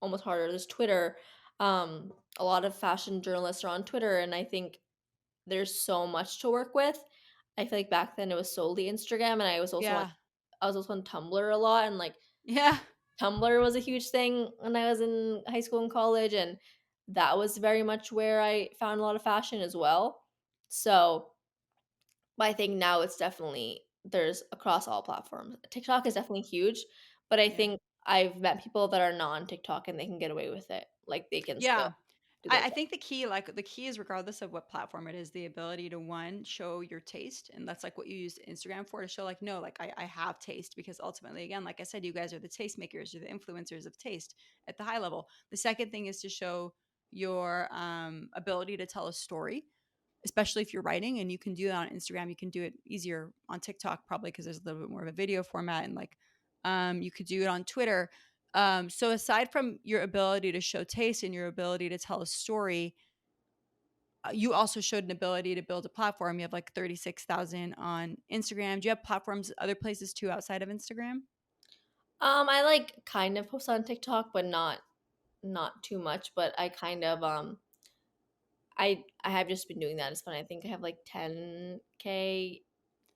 almost harder. There's Twitter. A lot of fashion journalists are on Twitter, and I think there's so much to work with. I feel like back then it was solely Instagram, and
Yeah.
I was also on Tumblr a lot, and like
Yeah.
Tumblr was a huge thing when I was in high school and college, and that was very much where I found a lot of fashion as well. So, but I think now it's definitely there's across all platforms. TikTok is definitely huge, but I
Yeah.
think I've met people that are non TikTok and they can get away with it. Like they can still
Yeah.
do their
I
job.
think the key is regardless of what platform it is, the ability to one, show your taste. And that's like what you use Instagram for to show like, no, like I have taste because ultimately, again, like I said, you guys are the tastemakers, you're the influencers of taste at the high level. The second thing is to show your ability to tell a story, especially if you're writing, and you can do that on Instagram. You can do it easier on TikTok probably because there's a little bit more of a video format, and like you could do it on Twitter. So aside from your ability to show taste and your ability to tell a story, you also showed an ability to build a platform. You have like 36,000 on Instagram. Do you have platforms other places too outside of Instagram?
I like kind of post on TikTok, but not too much. But I kind of I have just been doing that. It's fun. I think I have like 10K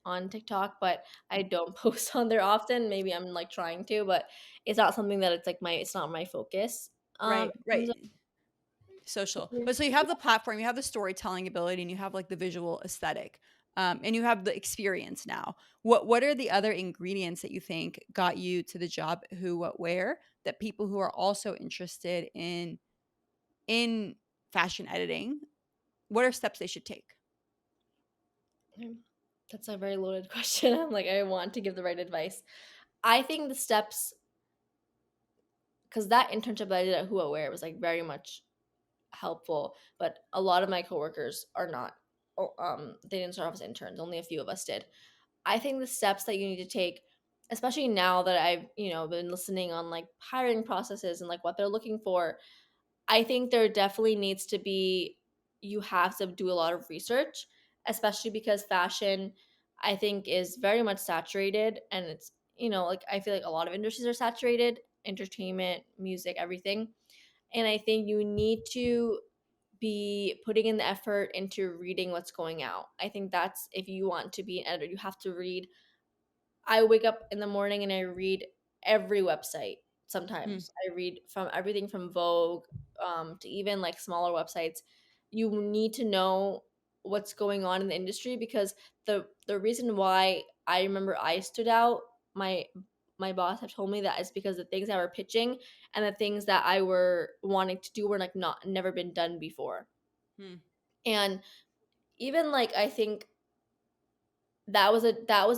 on TikTok, but I don't post on there often. Maybe I'm like trying to, but it's not something that it's not my focus.
Right,
In terms
right. Social.
of
But so you have the platform, you have the storytelling ability, and you have like the visual aesthetic. And you have the experience now. What are the other ingredients that you think got you to the job who what where that people who are also interested in fashion editing, what are steps they should take?
That's a very loaded question. I'm like, I want to give the right advice. I think the steps, because that internship that I did at Who Aware was like very much helpful, but a lot of my coworkers are not. They didn't start off as interns. Only a few of us did. I think the steps that you need to take, especially now that I've been listening on like hiring processes and like what they're looking for, I think there definitely needs to be, you have to do a lot of research, especially because fashion, I think, is very much saturated. And it's, like I feel like a lot of industries are saturated, entertainment, music, everything. And I think you need to be putting in the effort into reading what's going out. I think that's, if you want to be an editor, you have to read. I wake up in the morning and I read every website.
Hmm.
Sometimes I read from everything from Vogue, to even like smaller websites. You need to know what's going on in the industry, because the reason why I remember I stood out, my my boss have told me that is because the things I were pitching and the things that I were wanting to do were like not never been done before.
Hmm.
And even like I think that was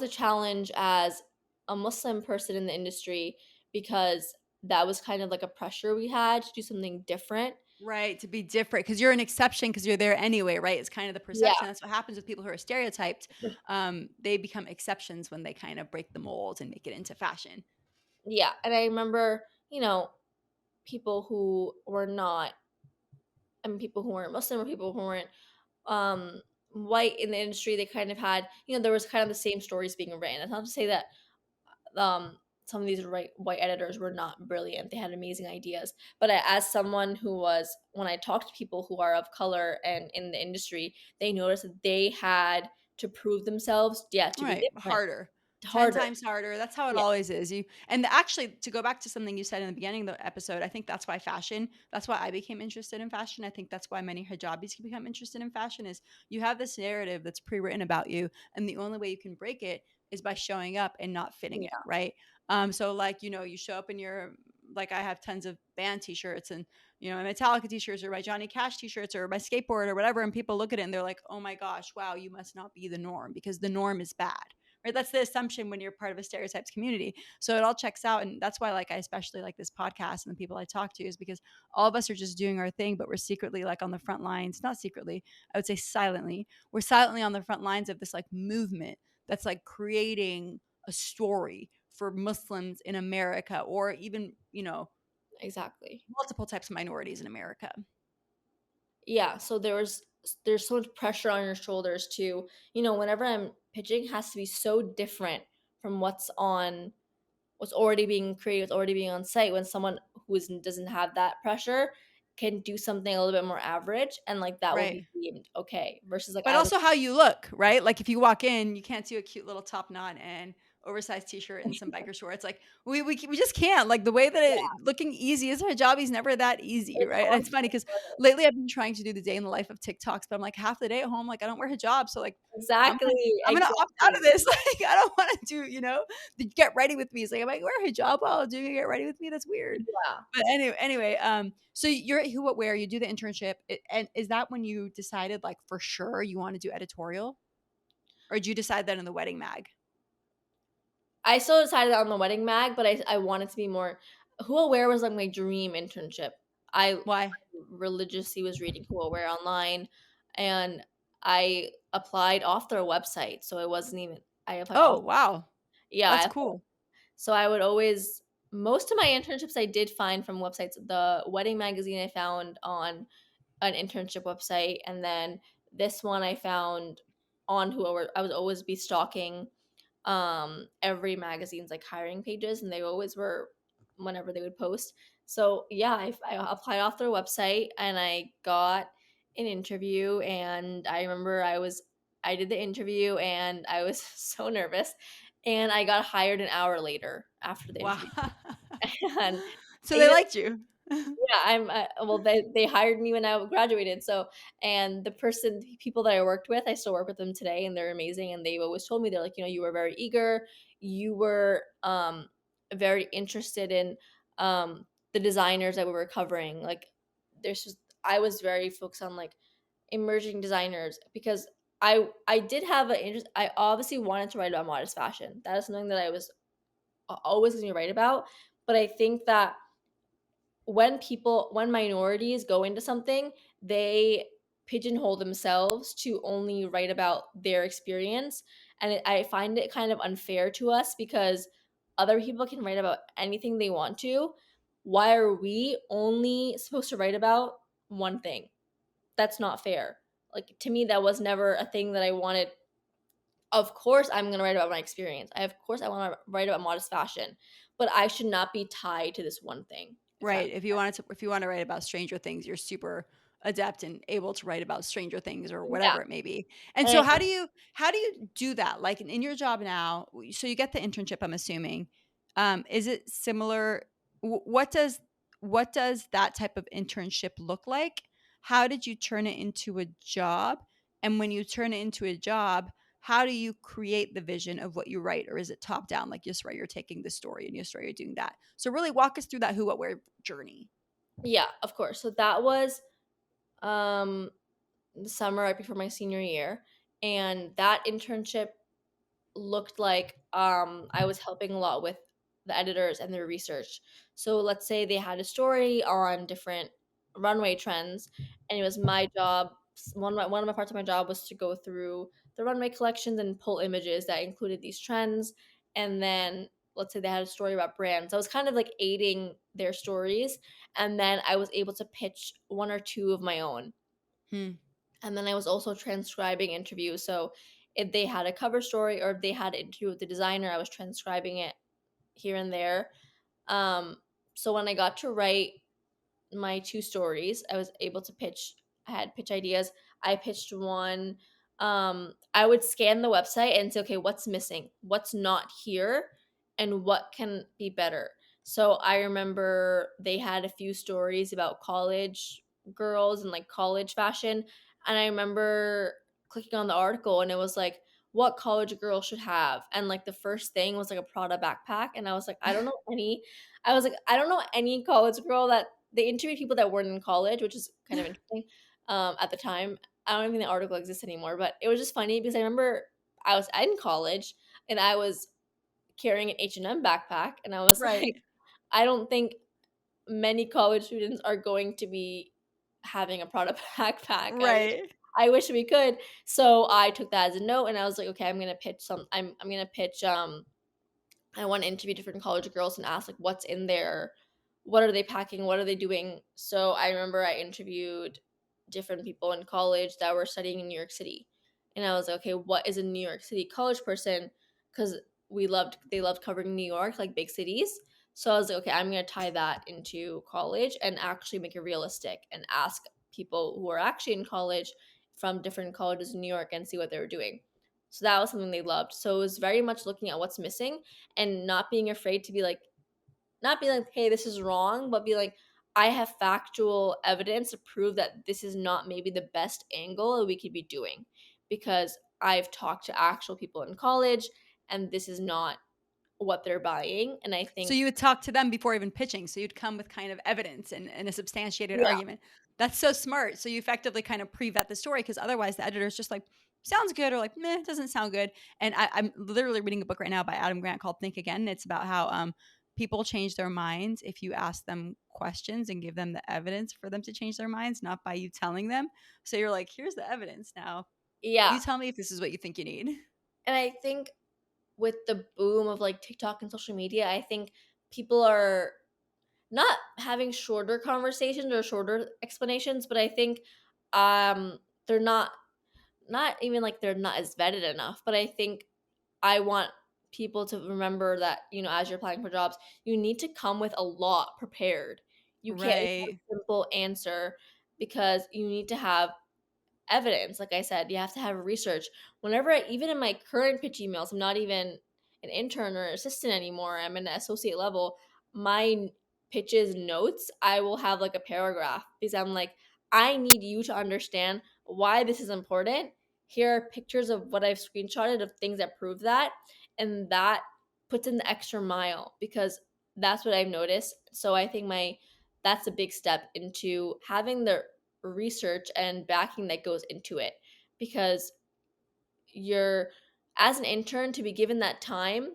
a challenge as a Muslim person in the industry, because that was kind of like a pressure we had to do something different.
Right, to be different because you're an exception because you're there anyway, right? It's kind of the
Yeah,
perception. That's what happens with people who are stereotyped. They become exceptions when they kind of break the mold and make it into fashion.
yeah. And I remember, people who were not, I mean, people who weren't Muslim or people who weren't um, white in the industry. They kind of had, there was kind of the same stories being written. That's not to say that. some of these white editors were not brilliant. They had amazing ideas. But as someone who was, when I talked to people who are of color and in the industry, they noticed that they had to prove themselves, yeah, to be
Right,
different,
harder. 10
harder.
times harder, that's how it
Yeah,
always is, you and actually, to go back to something you said in the beginning of the episode, I think that's why I became interested in fashion, I think that's why many hijabis can become interested in fashion is you have this narrative that's pre-written about you, and the only way you can break it is by showing up and not fitting it,
yeah,
right? So, like, you show up in your like, I have tons of band t-shirts and, my Metallica t-shirts or my Johnny Cash t-shirts or my skateboard or whatever, and people look at it and they're like, "Oh my gosh, wow, you must not be the norm because the norm is bad." Right? That's the assumption when you're part of a stereotypes community. So it all checks out. And that's why like I especially like this podcast and the people I talk to is because all of us are just doing our thing, but we're secretly like on the front lines, not secretly, I would say silently. We're silently on the front lines of this like movement that's like creating a story for Muslims in America or even,
exactly.
multiple types of minorities in America.
Yeah, so there's so much pressure on your shoulders to, whenever I'm pitching has to be so different from what's already being created, what's already being on site when someone doesn't have that pressure can do something a little bit more average and like that will
Right.
be deemed okay versus like
But
I have a
also how you look, right? Like if you walk in, you can't do a cute little top knot and oversized t-shirt and some biker shorts. Like we just can't. Like the way that looking easy is hijabi is never that easy,
it's
right? And it's funny
honestly
because lately I've been trying to do the day in the life of TikToks, but I'm like half the day at home, like I don't wear hijab, so like I'm
exactly,
gonna I'm gonna opt out of
exactly.
this. Like I don't want to do, the get ready with me. It's like am I wear a hijab while doing a get ready with me? That's weird.
Yeah.
But anyway, so you're at Who What Wear, you do the internship, and is that when you decided, like, for sure you wanna do editorial? Or did you decide that in the wedding mag?
I still decided on the wedding mag, but I wanted to be more Who Aware was like my dream internship. I
Why?
religiously was reading Who Aware online and I applied off their website. So it wasn't even I applied
Oh,
off
wow.
yeah,
That's cool.
so I would always most of my internships I did find from websites. The wedding magazine I found on an internship website, and then this one I found on Who Aware. I would always be stalking every magazine's like hiring pages and they always were whenever they would post. So yeah, I applied off their website and I got an interview and I remember I did the interview and I was so nervous and I got hired an hour later after the
Wow.
interview. And
So they
even
liked you.
yeah, well, they hired me when I graduated, so and the people that I worked with, I still work with them today, and they're amazing, and they've always told me, they're like, "You were very eager, you were, very interested in, the designers that we were covering." Like, there's just I was very focused on, like, emerging designers because I did have an interest I obviously wanted to write about modest fashion. That is something that I was always gonna write about, but I think that when minorities go into something, they pigeonhole themselves to only write about their experience, and I find it kind of unfair to us because other people can write about anything they want to. Why are we only supposed to write about one thing? That's not fair. Like, to me, that was never a thing that I wanted. Of course, I'm gonna write about my experience. Of course, I want to write about modest fashion, but I should not be tied to this one thing. If that
Right, if you wanna write about Stranger Things, you're super adept and able to write about Stranger Things or
yeah,
whatever it may be. And
and
so
I think
how do you do that? Like, in your job now, so you get the internship, I'm assuming. Is it similar what does that type of internship look like? How did you turn it into a job? And when you turn it into a job, how do you create the vision of what you write? Or is it top down? Like Yusra, you're taking this story and Yusra, you're doing that. So really walk us through that who, what, where journey.
yeah, of course. So that was um the summer right before my senior year, and that internship looked like I was helping a lot with the editors and their research. So let's say they had a story on different runway trends, and it was my job. One of my parts of my job was to go through the runway collections and pull images that included these trends. And then let's say they had a story about brands. I was kind of like aiding their stories, and then I was able to pitch one or two of my own,
Hmm.
and then I was also transcribing interviews. So if they had a cover story or if they had an interview with the designer, I was transcribing it here and there. Um, so when I got to write my 2 stories, I was able to pitch. I had pitch ideas. I pitched one. I would scan the website and say, okay, what's missing? What's not here? And what can be better? So I remember they had a few stories about college girls and like college fashion. And I remember clicking on the article and it was like, what college girl should have. And like the first thing was like a Prada backpack. And I was like, I was like, I don't know any college girl that they interviewed people that weren't in college, which is kind of interesting. At the time, I don't even think the article exists anymore, but it was just funny because I remember I was in college and I was carrying an H&M backpack, and I was
Right.
like, I don't think many college students are going to be having a Prada backpack.
Right.
I wish we could. So I took that as a note, and I was like, okay, I'm gonna pitch some. I'm gonna pitch I want to interview different college girls and ask like what's in there, what are they packing, what are they doing. So I remember I interviewed different people in college that were studying in New York City, and I was like, okay, what is a New York City college person? Because they loved covering New York, like big cities. So I was like, okay, I'm gonna tie that into college and actually make it realistic and ask people who are actually in college from different colleges in New York and see what they were doing. So that was something they loved. So it was very much looking at what's missing and not being afraid to be like, not be like, hey, this is wrong, but be like, I have factual evidence to prove that this is not maybe the best angle that we could be doing because I've talked to actual people in college and this is not what they're buying. And I
So
think,
you would talk to them before even pitching. So you'd come with kind of evidence and a substantiated
yeah,
argument. That's so smart. So you effectively kind of pre-vet the story because otherwise the editor's just like, sounds good or like, meh, doesn't sound good. And I'm literally reading a book right now by Adam Grant called Think Again. And it's about how people change their minds if you ask them questions and give them the evidence for them to change their minds, not by you telling them. So you're like, here's the evidence now.
yeah.
You tell me if this is what you think you need.
And I think with the boom of like TikTok and social media, I think people are not having shorter conversations or shorter explanations, but I think they're not even like they're not as vetted enough, but I think I want people to remember that, as you're applying for jobs, you need to come with a lot prepared. You can't just have
Right.
a simple answer because you need to have evidence. Like I said, you have to have research. Even in my current pitch emails, I'm not even an intern or assistant anymore. I'm an associate level. My pitches notes, I will have like a paragraph because I'm like, I need you to understand why this is important. Here are pictures of what I've screenshotted of things that prove that. And that puts in the extra mile because that's what I've noticed. So I think that's a big step into having the research and backing that goes into it because you're as an intern to be given that time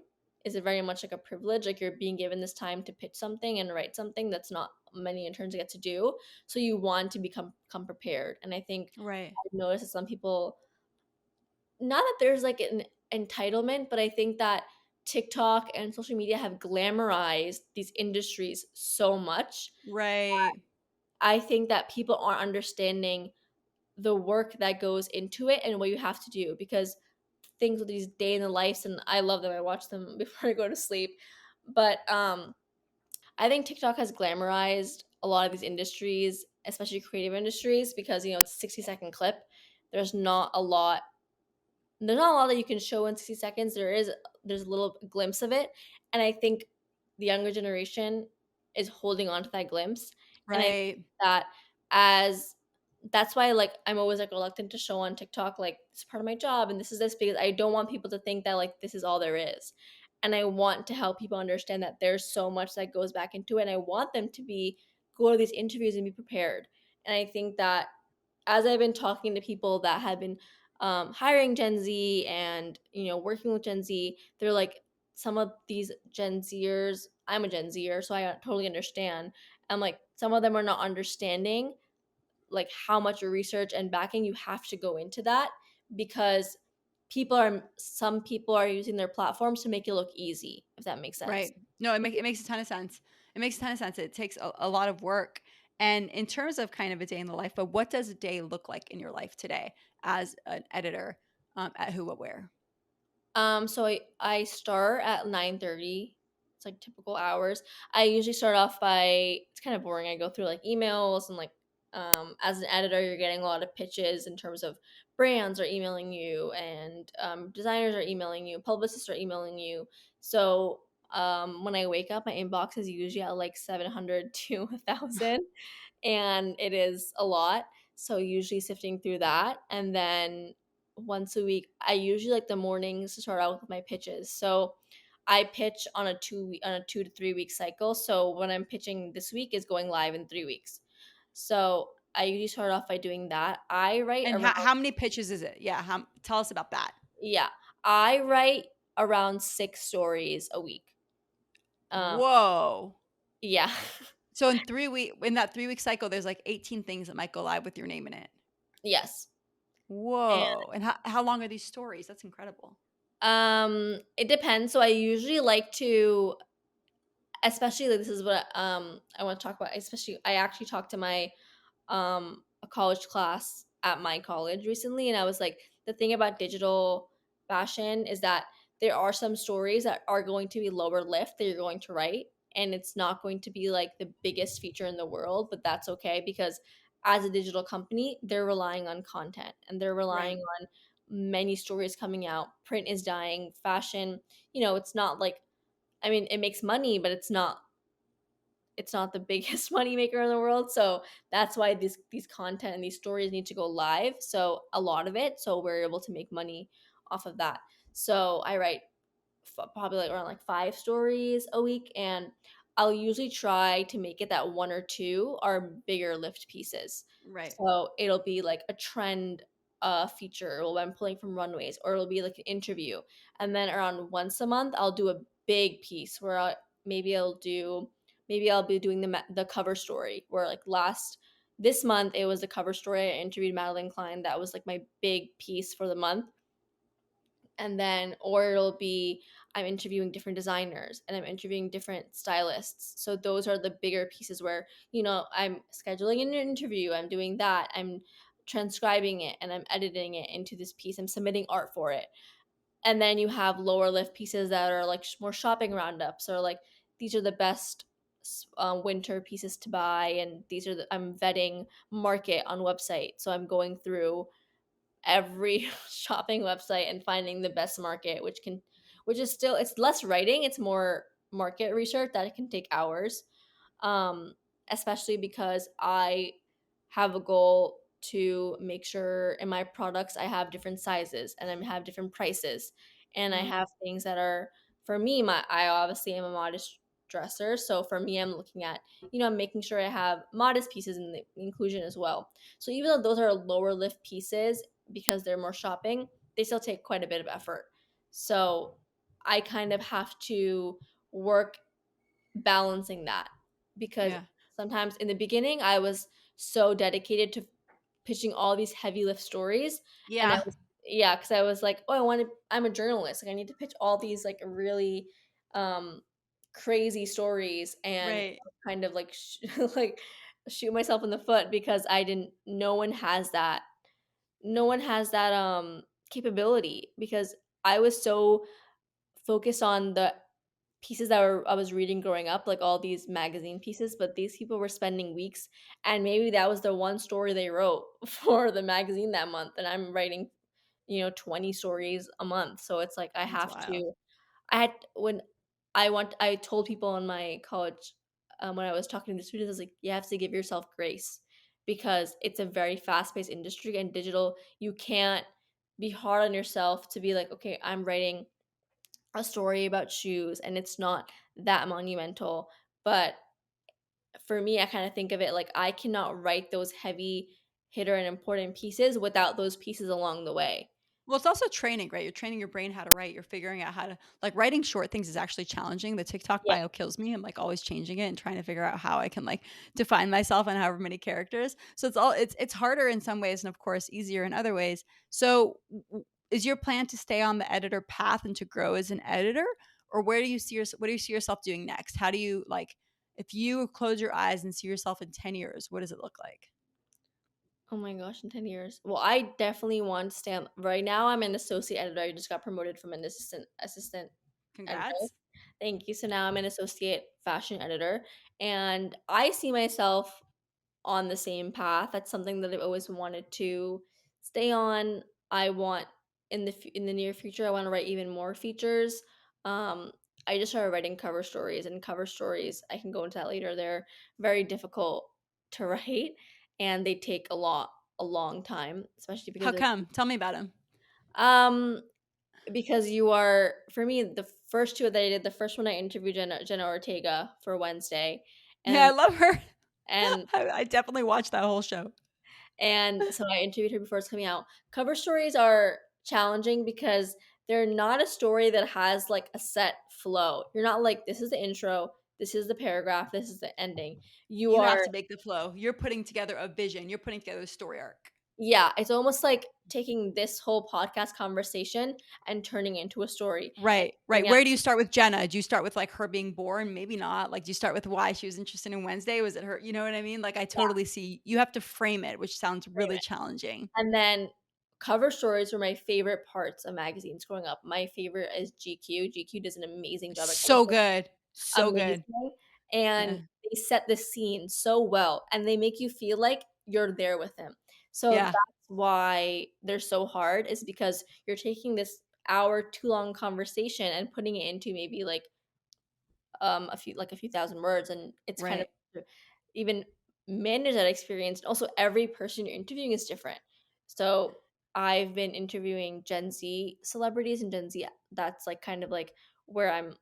is a very much like a privilege, like you're being given this time to pitch something and write something that's not many interns get to do, so you want to come prepared. And I think
Right.
I've noticed that some people, not that there's like an entitlement, but I think that TikTok and social media have glamorized these industries so much.
Right.
I think that people aren't understanding the work that goes into it and what you have to do because things with these day in the lives, and I love them. I watch them before I go to sleep. But I think TikTok has glamorized a lot of these industries, especially creative industries, because it's a 60-second clip. There's not a lot there's not a lot that you can show in 60 seconds. There's a little glimpse of it. And I think the younger generation is holding on to that glimpse. And I think
Right.
that as that's why like I'm always like reluctant to show on TikTok like it's part of my job and this is this because I don't want people to think that like this is all there is. And I want to help people understand that there's so much that goes back into it. And I want them to go to these interviews and be prepared. And I think that as I've been talking to people that have been hiring Gen Z and working with Gen Z, they're like some of these Gen Zers. I'm a Gen Zer, so I totally understand. And like some of them are not understanding like how much research and backing you have to go into that because some people are using their platforms to make it look easy, if that makes sense.
Right. No, it makes a ton of sense. It makes a ton of sense. It takes a lot of work. And in terms of kind of a day in the life, but what does a day look like in your life today as an editor at Who What Wear?
So I start at 9:30 It's like typical hours. I usually start off by it's kind of boring. I go through like emails and like as an editor, you're getting a lot of pitches in terms of brands are emailing you and designers are emailing you, publicists are emailing you. So when I wake up, my inbox is usually at like 700 to 1,000, and it is a lot. So usually sifting through that, and then once a week, I usually like the mornings to start out with my pitches. So I pitch on a 2 to 3 week cycle. So when I'm pitching this week is going live in 3 weeks. So I usually start off by doing that. I write
And
around
how many pitches is it? Yeah, tell us about that.
Yeah, I write around 6 stories a week. Um,
Whoa.
yeah.
So in that 3-week cycle, there's like 18 things that might go live with your name in it.
Yes.
Whoa. And how long are these stories? That's incredible.
It depends. So I usually like to, especially like this is what I want to talk about. Especially, I actually talked to my a college class at my college recently, and I was like, the thing about digital fashion is that there are some stories that are going to be lower lift that you're going to write, and it's not going to be like the biggest feature in the world, but that's okay because as a digital company, they're relying on content and they're relying
Right.
on many stories coming out. Print is dying, fashion, it's not like, I mean, it makes money, but it's not the biggest money maker in the world. So that's why these content and these stories need to go live. So a lot of it, so we're able to make money off of that. So I write probably like around like 5 stories a week, and I'll usually try to make it that one or two are bigger lift pieces.
Right.
So it'll be like a trend feature or I'm pulling from runways, or it'll be like an interview. And then around once a month I'll do a big piece where maybe I'll be doing the cover story, where like last this month it was the cover story. I interviewed Madelyn Cline. That was like my big piece for the month. And then or it'll be I'm interviewing different designers and I'm interviewing different stylists. So those are the bigger pieces where, I'm scheduling an interview, I'm doing that, I'm transcribing it and I'm editing it into this piece, I'm submitting art for it. And then you have lower lift pieces that are like more shopping roundups, or like these are the best winter pieces to buy, and these are I'm vetting market on website, so I'm going through every shopping website and finding the best market, which is still, it's less writing, it's more market research that it can take hours. um Especially because I have a goal to make sure in my products I have different sizes and I have different prices, and I
Mhm.
have things that are, for me, I obviously am a modest dresser, so for me I'm looking at, I'm making sure I have modest pieces in the inclusion as well. So even though those are lower lift pieces, because they're more shopping, they still take quite a bit of effort. So I kind of have to work balancing that, because
Yeah.
sometimes in the beginning I was so dedicated to pitching all these heavy lift stories, and I
Yeah.
was, yeah, because I was like, oh, I'm a journalist, like I need to pitch all these like really um crazy stories, and
Right.
kind of like like shoot myself in the foot because I didn't no one has that capability, because I was so focused on the pieces that I was reading growing up, like all these magazine pieces, but these people were spending weeks, and maybe that was the one story they wrote for the magazine that month, and I'm writing, 20 stories a month. So it's like
That's wild.
I had when I told people in my college, when I was talking to the students, I was like, you have to give yourself grace, because it's a very fast-paced industry, and digital, you can't be hard on yourself to be like, okay, I'm writing a story about shoes and it's not that monumental. But for me, I kind of think of it like I cannot write those heavy hitter and important pieces without those pieces along the way.
Well, it's also training, right? You're training your brain how to write. You're figuring out how to like writing short things is actually challenging. The TikTok
Yeah.
bio kills me. I'm like always changing it and trying to figure out how I can like define myself and however many characters. So it's harder in some ways and of course easier in other ways. So is your plan to stay on the editor path and to grow as an editor, or what do you see yourself doing next? How do you like if you close your eyes and see yourself in 10 years, what does it look like?
Oh my gosh, in 10 years. Well, I definitely want to stay on. Right now, I'm an associate editor. I just got promoted from an assistant editor.
Congrats.
Thank you. So now I'm an associate fashion editor, and I see myself on the same path. That's something that I've always wanted to stay on. I want in the near future, I want to write even more features. Um, I just started writing cover stories, and cover stories, I can go into that later. They're very difficult to write, and they take a long time, especially
How
because
come? Tell me about him.
um because you are for me the first two that I did. The first one I interviewed Jenna Ortega for Wednesday,
Yeah,
and
I love her.
and
I definitely watched that whole show.
And so I interviewed her before it's coming out. Cover stories are challenging because they're not a story that has like a set flow. You're not like, this is the intro, this is the paragraph, this is the ending. You
You have
are,
to make the flow. You're putting together a vision. You're putting together a story arc.
yeah, it's almost like taking this whole podcast conversation and turning it into a story and
Right, right.
figuring out,
Where do you start with Jenna? Do you start with like her being born? Maybe not. Like, do you start with why she was interested in Wednesday? Was it her? You know what I mean? Like, I
yeah,
totally see you have to frame it, which sounds
frame
really
it.
challenging.
And then cover stories were my favorite parts of magazines growing up. My favorite is GQ. GQ does an amazing job at cover
So good. So good.
amazing, and
Yeah.
they set the scene so well, and they make you feel like you're there with him. So
Yeah.
that's why they're so hard is because you're taking this hour too long conversation and putting it into maybe a few thousand words, and it's kind of
Right.
to even manage that experience. Also, every person you're interviewing is different. So I've been interviewing Gen Z celebrities, and Gen Z, that's like kind of like where I'm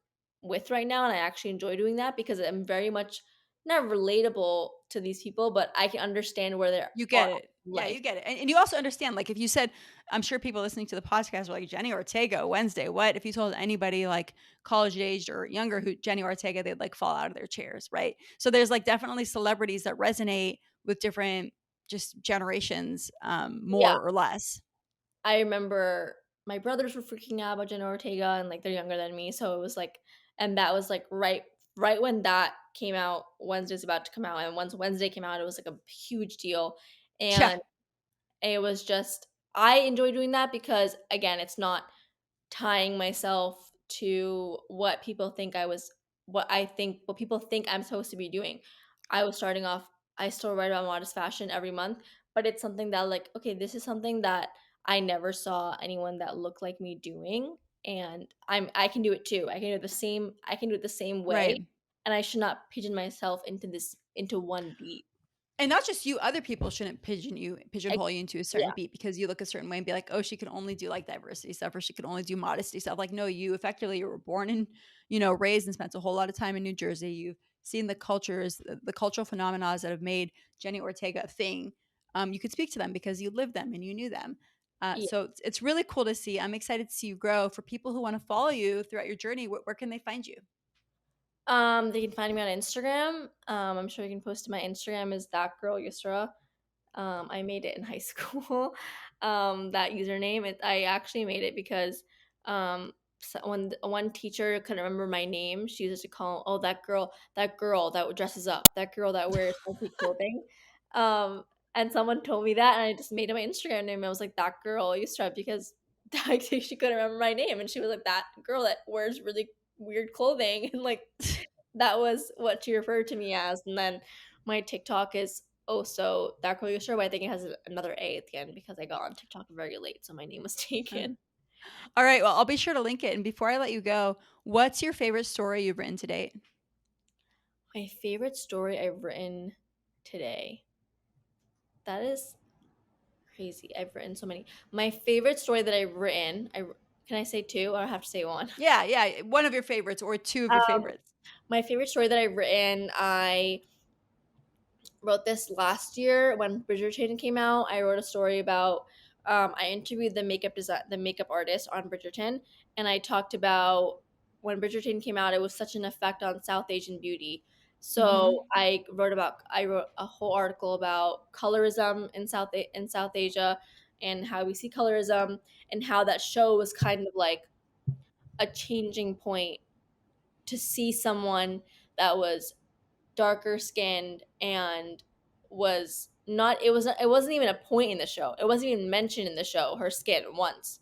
with right now, and I actually enjoy doing that because I'm very much not relatable to these people, but I can understand where they are
You
at
get it.
in
Yeah,
life.
you get it. And you also understand, like, if you said, I'm sure people listening to the podcast were like, Jenny Ortega, Wednesday, what? If you told anybody like college aged or younger who Jenny Ortega, they'd like fall out of their chairs, right? So there's like definitely celebrities that resonate with different just generations,
Yeah,
more or less.
I remember my brothers were freaking out about Jenna Ortega, and like they're younger than me, so it was like, and that was like right when that came out. Wednesday's about to come out, and once Wednesday came out, it was like a huge deal,
Yeah.
and it was just I enjoy doing that because again, it's not tying myself to what people think I'm supposed to be doing. I was starting off I still write about modest fashion every month, but it's something that like, okay, this is something that I never saw anyone that looked like me doing, and I can do it too. I can do it the same way,
Right.
and I should not pigeon myself into one beat.
And not just you, other people shouldn't
I,
pigeonhole you into a certain
yeah.
beat because you look a certain way and be like, oh, she can only do like diversity stuff or she can only do modesty stuff. Like, no, you effectively you were born and, raised and spent a whole lot of time in New Jersey. You've seen the cultures, the cultural phenomena that have made Jenny Ortega a thing. You could speak to them because you lived them and you knew them.
Yeah.
So it's really cool to see. I'm excited to see you grow. For people who want to follow you throughout your journey, where can they find you?
They can find me on Instagram. I'm sure you can post to my Instagram is that girl Yusra. I made it in high school. That username. I actually made it because when one teacher couldn't remember my name, she used to call, oh, that girl that dresses up, that girl that wears funky clothing. Um, and someone told me that, and I just made it my Instagram name. I was like, that girl Yusra, because she couldn't remember my name, and she was like, that girl that wears really weird clothing, and like that was what she referred to me as. And then my TikTok is also that girl Yusra, but I think it has another A at the end because I got on TikTok very late, so my name was taken.
All right. Well, I'll be sure to link it. And before I let you go, what's your favorite story you've written to date?
My favorite story I've written today. That is crazy. I've written so many. My favorite story that I've written, can I say two or I have to say one?
Yeah, yeah. One of your favorites or two of your
Um,
favorites.
my favorite story that I've written, I wrote this last year when Bridgerton came out. I wrote a story about I interviewed the makeup artist on Bridgerton, and I talked about when Bridgerton came out, it was such an effect on South Asian beauty.
Mm-hmm.
So I wrote a whole article about colorism in South Asia and how we see colorism and how that show was kind of like a changing point to see someone that was darker skinned and was not it wasn't even a point in the show. It wasn't even mentioned in the show, her skin once.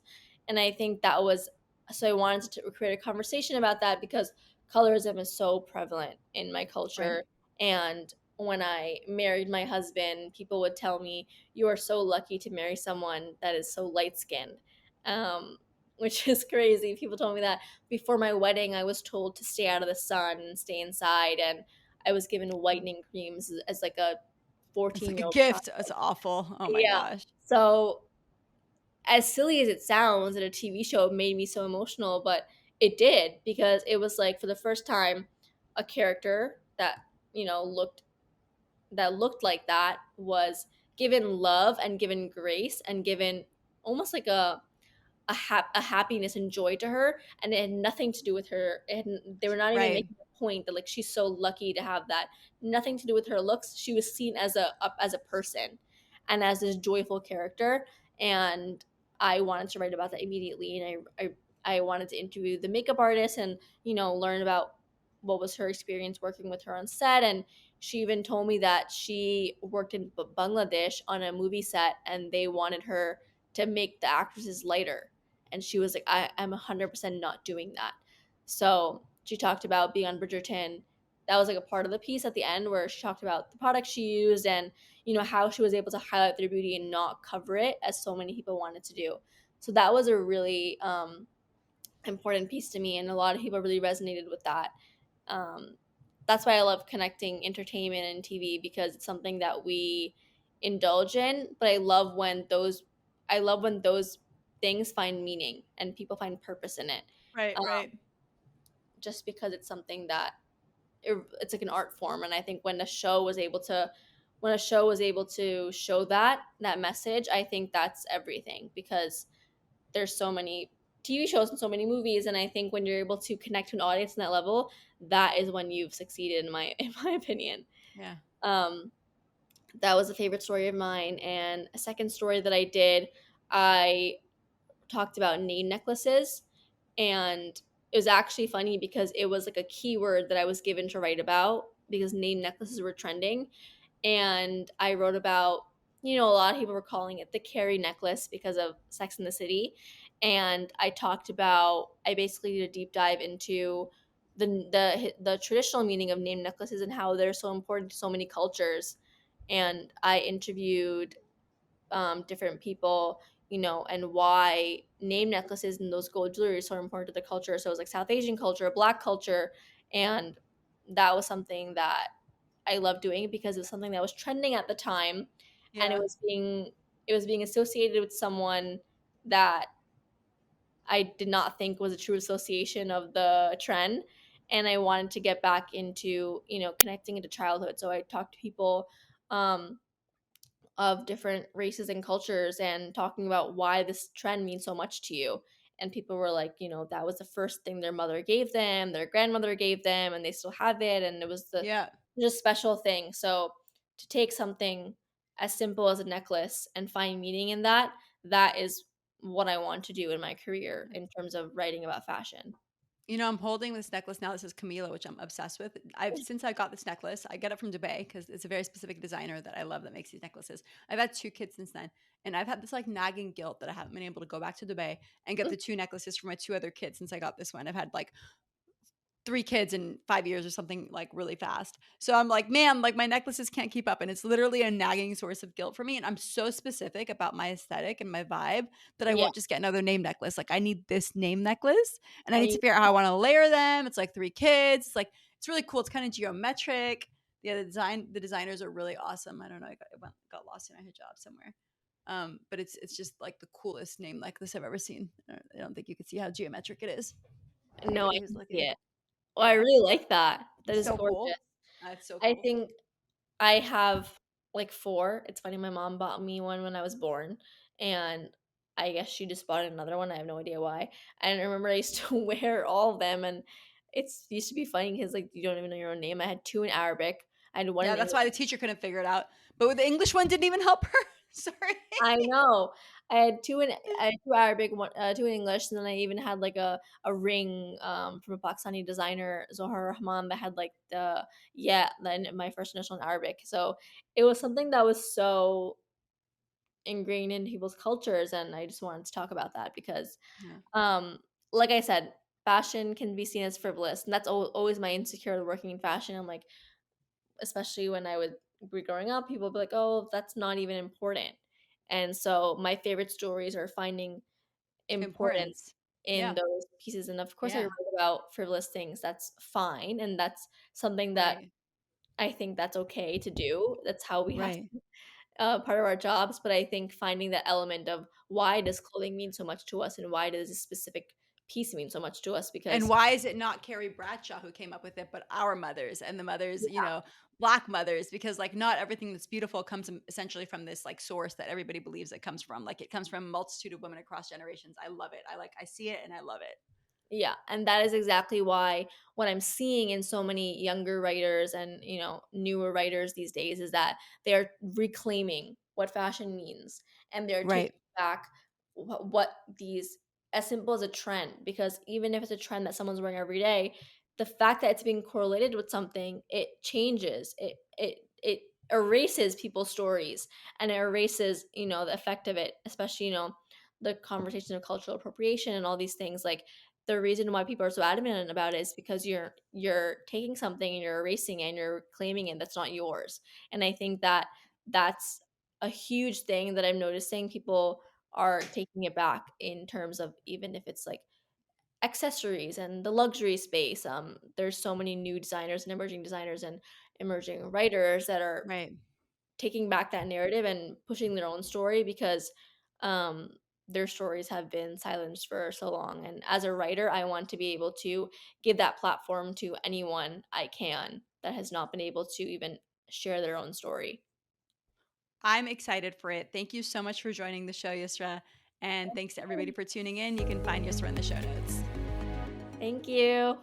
And I think that was so I wanted to create a conversation about that because colorism is so prevalent in my
Right.
culture. And when I married my husband, people would tell me, "You are so lucky to marry someone that is so light skinned," which is crazy. People told me that before my wedding. I was told to stay out of the sun and stay inside, and I was given whitening creams as like a
It's like a
14-year-old child.
gift. It's awful. Oh my
Yeah.
gosh.
So as silly as it sounds, that a TV show made me so emotional, but it did, because it was like for the first time a character that, looked like that was given love and given grace and given almost like a happiness and joy to her, and it had nothing to do with her. They were not even
Right.
making a point that like she's so lucky to have that. Nothing to do with her looks. She was seen as a person, and as this joyful character. And I wanted to write about that immediately, and I wanted to interview the makeup artist and learn about what was her experience working with her on set. And she even told me that she worked in Bangladesh on a movie set, and they wanted her to make the actresses lighter, and she was like, I'm 100% not doing that. So she talked about being on Bridgerton. That was like a part of the piece at the end where she talked about the products she used, and how she was able to highlight their beauty and not cover it as so many people wanted to do. So that was a really important piece to me, and a lot of people really resonated with that. um, that's why I love connecting entertainment and TV, because it's something that we indulge in, but I love when those things find meaning and people find purpose in it.
Right.
Um,
Right.
just because it's something that it's like an art form, and I think when a show was able to show that message, I think that's everything, because there's so many TV shows and so many movies, and I think when you're able to connect to an audience on that level, that is when you've succeeded in my in my opinion.
Yeah.
Um, that was a favorite story of mine, and a second story that I did, I talked about name necklaces, and it was actually funny because it was like a keyword that I was given to write about because name necklaces were trending, and I wrote about, a lot of people were calling it the Carrie necklace because of Sex in the City. And I basically did a deep dive into the traditional meaning of name necklaces and how they're so important to so many cultures. And I interviewed different people, and why name necklaces and those gold jewelry are so important to the culture. So it was like South Asian culture, Black culture, and that was something that I love doing because it was something that was trending at the time, and
Yeah.
it was being associated with someone that I did not think was a true association of the trend. And I wanted to get back into, connecting into childhood. So I talked to people um, of different races and cultures and talking about why this trend means so much to you. And people were like, that was the first thing their mother gave them, their grandmother gave them, and they still have it. And it was the
Yeah.
just special thing. So to take something as simple as a necklace and find meaning in that, that is what I want to do in my career in terms of writing about fashion.
I'm holding this necklace now. This is Camila, which I'm obsessed with. Since I got this necklace, I get it from Dubai because it's a very specific designer that I love that makes these necklaces. I've had 2 kids since then, and I've had this like nagging guilt that I haven't been able to go back to Dubai and get the 2 necklaces for my 2 other kids since I got this one. I've had like 3 kids in 5 years or something like really fast. So I'm like, man, like my necklaces can't keep up. And it's literally a nagging source of guilt for me. And I'm so specific about my aesthetic and my vibe that I
Yeah.
won't just get another name necklace. Like I need this name necklace and I
And
need to figure out how I want to layer them. It's like 3 kids. It's like, it's really cool. It's kind of geometric. Yeah, the designers are really awesome. I don't know. Got lost in a hijab somewhere. But it's just like the coolest name necklace I've ever seen. I don't think you can see how geometric it is.
no,
Anybody
I
who's
can see
looking.
it. Oh, I
Yeah.
really like that. That
It's
is
so
gorgeous.
cool. It's so
I
cool.
think I have like 4. It's funny, my mom bought me one when I was born, and I guess she just bought another one. I have no idea why. And I remember I used to wear all of them, and it's used to be funny because like you don't even know your own name. I had 2 in Arabic. I had one
Yeah,
in
that's
English.
why the teacher couldn't figure it out. But with the English one didn't even help her. Sorry.
I know. I had 2 Arabic, 2 in English, and then I even had like a ring from a Pakistani designer, Zohar Rahman, that had like then my first initial in Arabic. So it was something that was so ingrained in people's cultures, and I just wanted to talk about that because
Yeah.
um like I said, fashion can be seen as frivolous, and that's always my insecure working in fashion. I'm like, especially when I would be growing up, people would be like, "Oh, that's not even important." And so my favorite stories are finding importance
Importance.
in
Yeah.
those pieces, and of course, I
Yeah.
write about frivolous things, that's fine, and that's something that
Right.
I think that's okay to do. That's how we have
Right.
to part of our jobs, but I think finding that element of why does clothing mean so much to us, and why does a specific piece mean so much to us,
And
because
why is it not Carrie Bradshaw who came up with it, but our mothers and the mothers,
yeah,
Black mothers? Because like not everything that's beautiful comes essentially from this like source that everybody believes it comes from. Like it comes from a multitude of women across generations. I love it. I see it and I love it.
yeah, and that is exactly why what I'm seeing in so many younger writers and, newer writers these days is that they're reclaiming what fashion means, and they're taking
Right.
back what these, as simple as a trend, because even if it's a trend that someone's wearing every day, the fact that it's being correlated with something, it changes. It erases people's stories, and it erases, the effect of it, especially, the conversation of cultural appropriation and all these things. Like, the reason why people are so adamant about it is because you're taking something and you're erasing it and you're claiming it that's not yours. And I think that that's a huge thing that I'm noticing. People are taking it back in terms of, even if it's like accessories and the luxury space. There's so many new designers and emerging writers that are
Right.
taking back that narrative and pushing their own story, because um their stories have been silenced for so long, and as a writer I want to be able to give that platform to anyone I can that has not been able to even share their own story.
I'm excited for it. Thank you so much for joining the show, Yusra. And thanks to everybody for tuning in. You can find Yusra in the show notes.
Thank you.